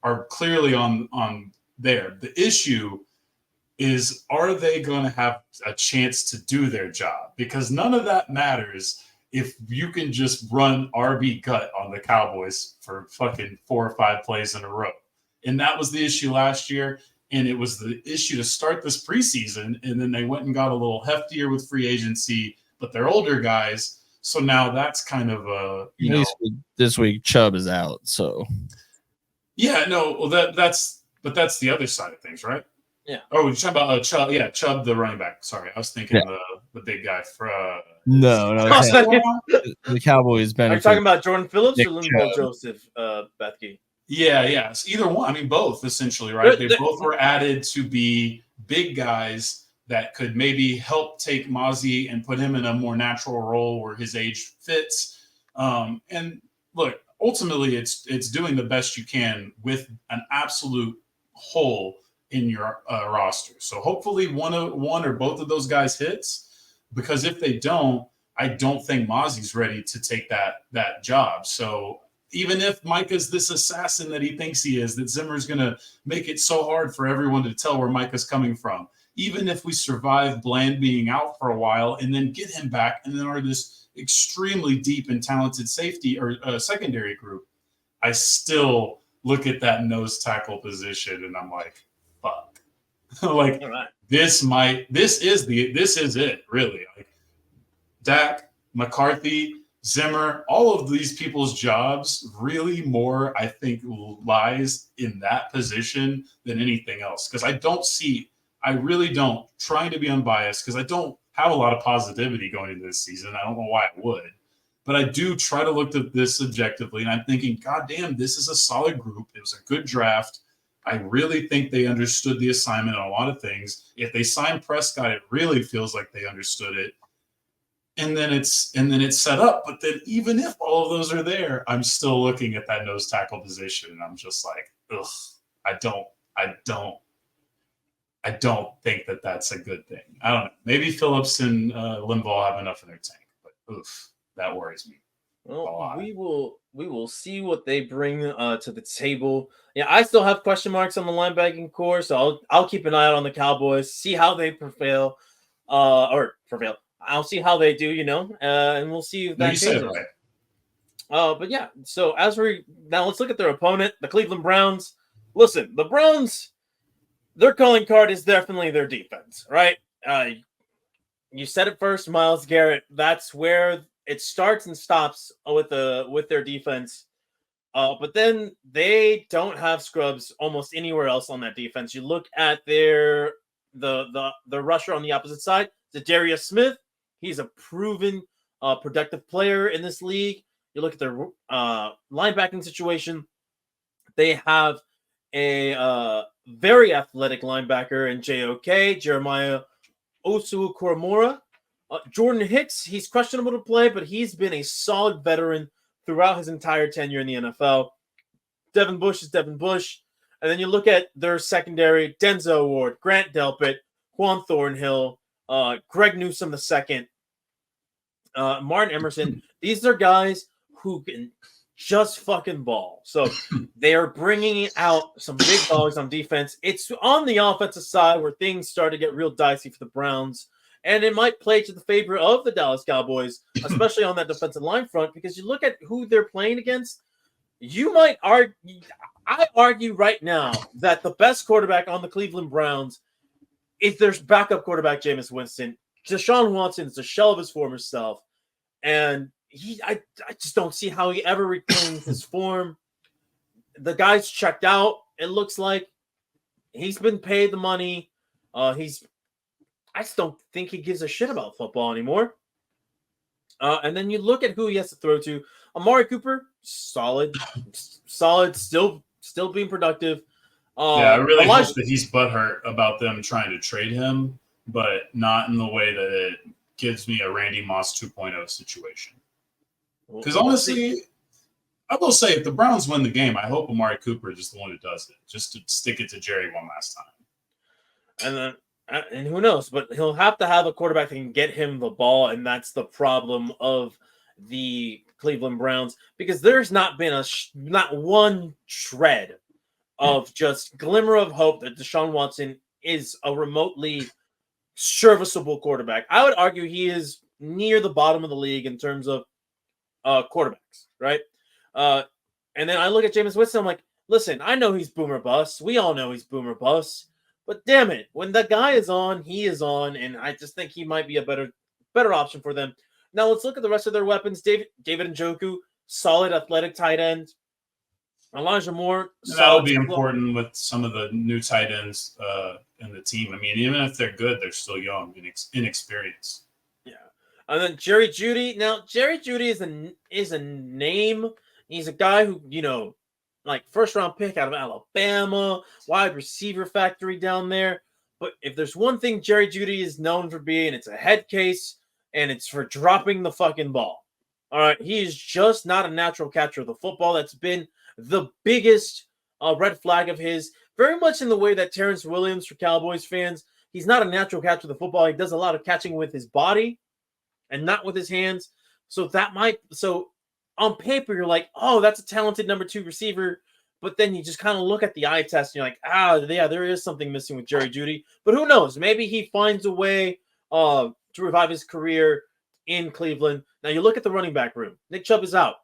are clearly on there. The issue is, are they going to have a chance to do their job? Because none of that matters if you can just run RB gut on the Cowboys for fucking 4 or 5 plays in a row. And that was the issue last year. And it was the issue to start this preseason. And then they went and got a little heftier with free agency, but they're older guys. So now that's kind of this week Chubb is out. So yeah, no, well that's the other side of things, right? Yeah. Oh, you're talking about Chubb? Yeah, Chubb, the running back. Sorry, I was thinking the big guy for No, no, Is that okay. wrong? The Cowboys Are you benefit. talking about Jordan Phillips Nick or Linval Chubb. Joseph, Bethke? Yeah, it's either one. I mean, both essentially, right? They They're- both were added to be big guys that could maybe help take Mozzie and put him in a more natural role where his age fits. And look, ultimately, it's doing the best you can with an absolute hole in your roster. So hopefully, one or both of those guys hits. Because if they don't, I don't think Mozzie's ready to take that job. So even if Micah's this assassin that he thinks he is, that Zimmer's going to make it so hard for everyone to tell where Micah's coming from. Even if we survive Bland being out for a while and then get him back and then are this extremely deep and talented safety or secondary group, I still look at that nose tackle position and I'm like, fuck. Like, All right. this is it, really. Like, Dak, McCarthy, Zimmer, all of these people's jobs really more, I think, lies in that position than anything else. Because I really don't, trying to be unbiased, because I don't have a lot of positivity going into this season. I don't know why I would. But I do try to look at this objectively, and I'm thinking, God damn, this is a solid group. It was a good draft. I really think they understood the assignment on a lot of things. If they signed Prescott, it really feels like they understood it. And then it's set up. But then even if all of those are there, I'm still looking at that nose tackle position, and I'm just like, ugh, I don't think that that's a good thing. I don't know. Maybe Phillips and Limbaugh have enough in their tank, but oof, that worries me. Well, we will see what they bring to the table. Yeah, I still have question marks on the linebacking core, so I'll keep an eye out on the Cowboys, see how they prevail. I'll see how they do, and we'll see if that You said changes. it right. But yeah, so now let's look at their opponent, the Cleveland Browns. Listen, the Browns, their calling card is definitely their defense, right? You said it first, Myles Garrett. That's where it starts and stops with their defense. But then they don't have scrubs almost anywhere else on that defense. You look at the rusher on the opposite side, Zadarius Smith. He's a proven productive player in this league. You look at their linebacking situation. They have a very athletic linebacker in JOK, Jeremiah Osu-Koromora. Jordan Hicks, he's questionable to play, but he's been a solid veteran throughout his entire tenure in the NFL. Devin Bush is Devin Bush. And then you look at their secondary, Denzel Ward, Grant Delpit, Juan Thornhill, Greg Newsome II, Martin Emerson. These are guys who can just fucking ball. So they are bringing out some big dogs on defense. It's on the offensive side where things start to get real dicey for the Browns. And it might play to the favor of the Dallas Cowboys, especially on that defensive line front, because you look at who they're playing against. You might argue, I argue right now that the best quarterback on the Cleveland Browns is their backup quarterback, Jameis Winston. Deshaun Watson is a shell of his former self. And I just don't see how he ever reclaims his form. The guy's checked out. It looks like he's been paid the money. I just don't think he gives a shit about football anymore. And then you look at who he has to throw to. Amari Cooper, solid, still being productive. I really hope that he's butthurt about them trying to trade him, but not in the way that it gives me a Randy Moss 2.0 situation. Because honestly, I will say if the Browns win the game, I hope Amari Cooper is just the one who does it, just to stick it to Jerry one last time. And who knows, but he'll have to have a quarterback that can get him the ball, and that's the problem of the Cleveland Browns, because there's not been not one shred of just glimmer of hope that Deshaun Watson is a remotely serviceable quarterback. I would argue he is near the bottom of the league in terms of quarterbacks, right? And then I look at Jameis Winston, I'm like, listen, I know he's boomer bust. We all know he's boomer bust. But damn it, when the guy is on, he is on, and I just think he might be a better option for them. Now let's look at the rest of their weapons. David Njoku, solid athletic tight end. Elijah Moore. That'll be important with some of the new tight ends in the team. I mean, even if they're good, they're still young and inexperienced. Yeah. And then Jerry Jeudy. Now, Jerry Jeudy is a name. He's a guy who, like first round pick out of Alabama, wide receiver factory down there. But if there's one thing Jerry Jeudy is known for being, it's a head case, and it's for dropping the fucking ball. All right, he is just not a natural catcher of the football. That's been the biggest red flag of his. Very much in the way that Terrence Williams, for Cowboys fans, he's not a natural catcher of the football. He does a lot of catching with his body and not with his hands. So on paper, you're like, oh, that's a talented number 2 receiver. But then you just kind of look at the eye test and you're like, yeah, there is something missing with Jerry Jeudy. But who knows? Maybe he finds a way to revive his career in Cleveland. Now you look at the running back room. Nick Chubb is out.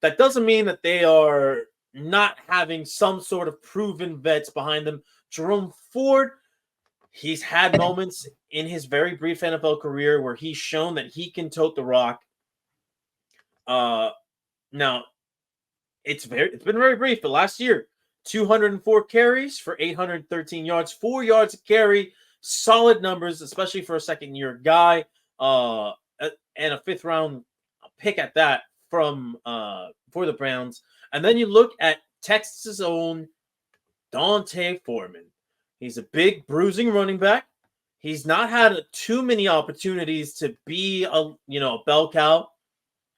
That doesn't mean that they are not having some sort of proven vets behind them. Jerome Ford, he's had moments in his very brief NFL career where he's shown that he can tote the rock. Now, it's been very brief, but last year, 204 carries for 813 yards, 4 yards a carry, solid numbers, especially for a second-year guy, and a 5th round pick at that for the Browns. And then you look at Texas' own Dante Foreman. He's a big bruising running back. He's not had too many opportunities to be a bell cow,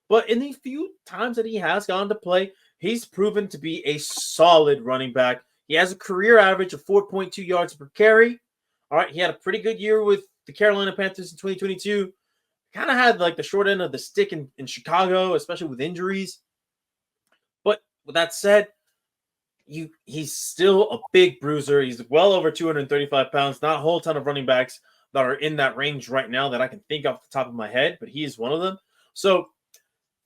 but in the few times that he has gone to play, he's proven to be a solid running back. He has a career average of 4.2 yards per carry. All right, he had a pretty good year with the Carolina Panthers in 2022. Kind of had like the short end of the stick in Chicago, especially with injuries. But with that said, he's still a big bruiser. He's well over 235 pounds. Not a whole ton of running backs that are in that range right now that I can think off the top of my head, but he is one of them. So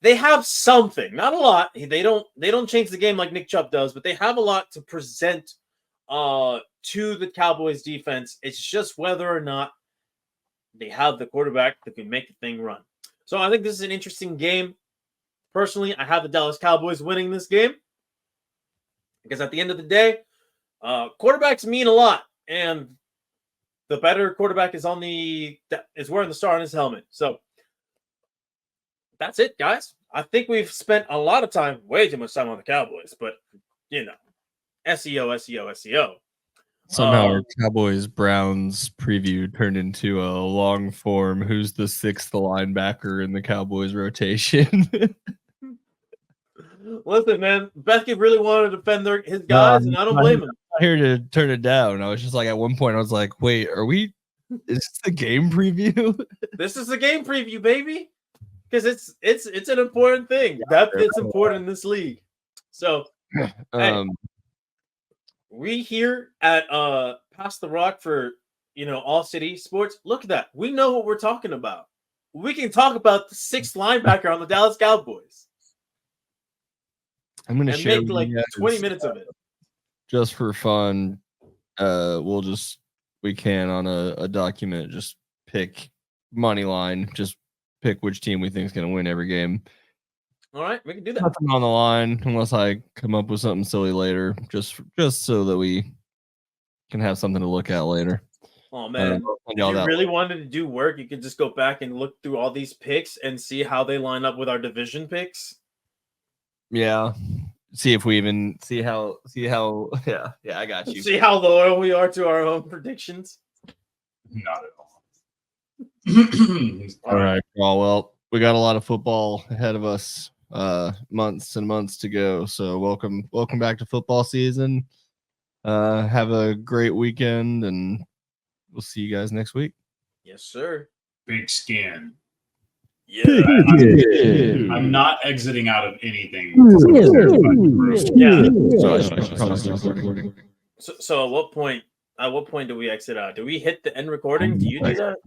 they have something, not a lot. They don't change the game like Nick Chubb does, but they have a lot to present to the Cowboys defense. It's just whether or not they have the quarterback that can make the thing run. So I think this is an interesting game. Personally, I have the Dallas Cowboys winning this game because at the end of the day, quarterbacks mean a lot, and the better quarterback is wearing the star on his helmet. So that's it, guys. I think we've spent a lot of time, way too much time on the Cowboys, but SEO. Somehow our Cowboys Browns preview turned into a long form. Who's the 6th linebacker in the Cowboys rotation? Listen, man, Beckett really wanted to defend his guys, and I don't blame him. I'm here to turn it down. I was just like, at one point, I was like, wait, is this the game preview? This is the game preview, baby. Because it's an important thing. Depth is important in this league. So hey, we here at Pass the Rock for All City Sports. Look at that. We know what we're talking about. We can talk about the 6th linebacker on the Dallas Cowboys. I'm gonna share make like 20 minutes of it. Just for fun. We can on a document just pick money line, just pick which team we think is going to win every game. All right, we can do that. Nothing on the line unless I come up with something silly later, just so that we can have something to look at later. Oh man, if you really wanted to do work, you could just go back and look through all these picks and see how they line up with our division picks. Yeah. See if we even see how yeah, I got you. See how loyal we are to our own predictions. Not at all. All right. Well, we got a lot of football ahead of us, months and months to go. So welcome back to football season. Have a great weekend, and we'll see you guys next week. Yes, sir. Big scan. Yeah. I'm not exiting out of anything. Yeah. So at what point do we exit out? Do we hit the end recording? Do you do that?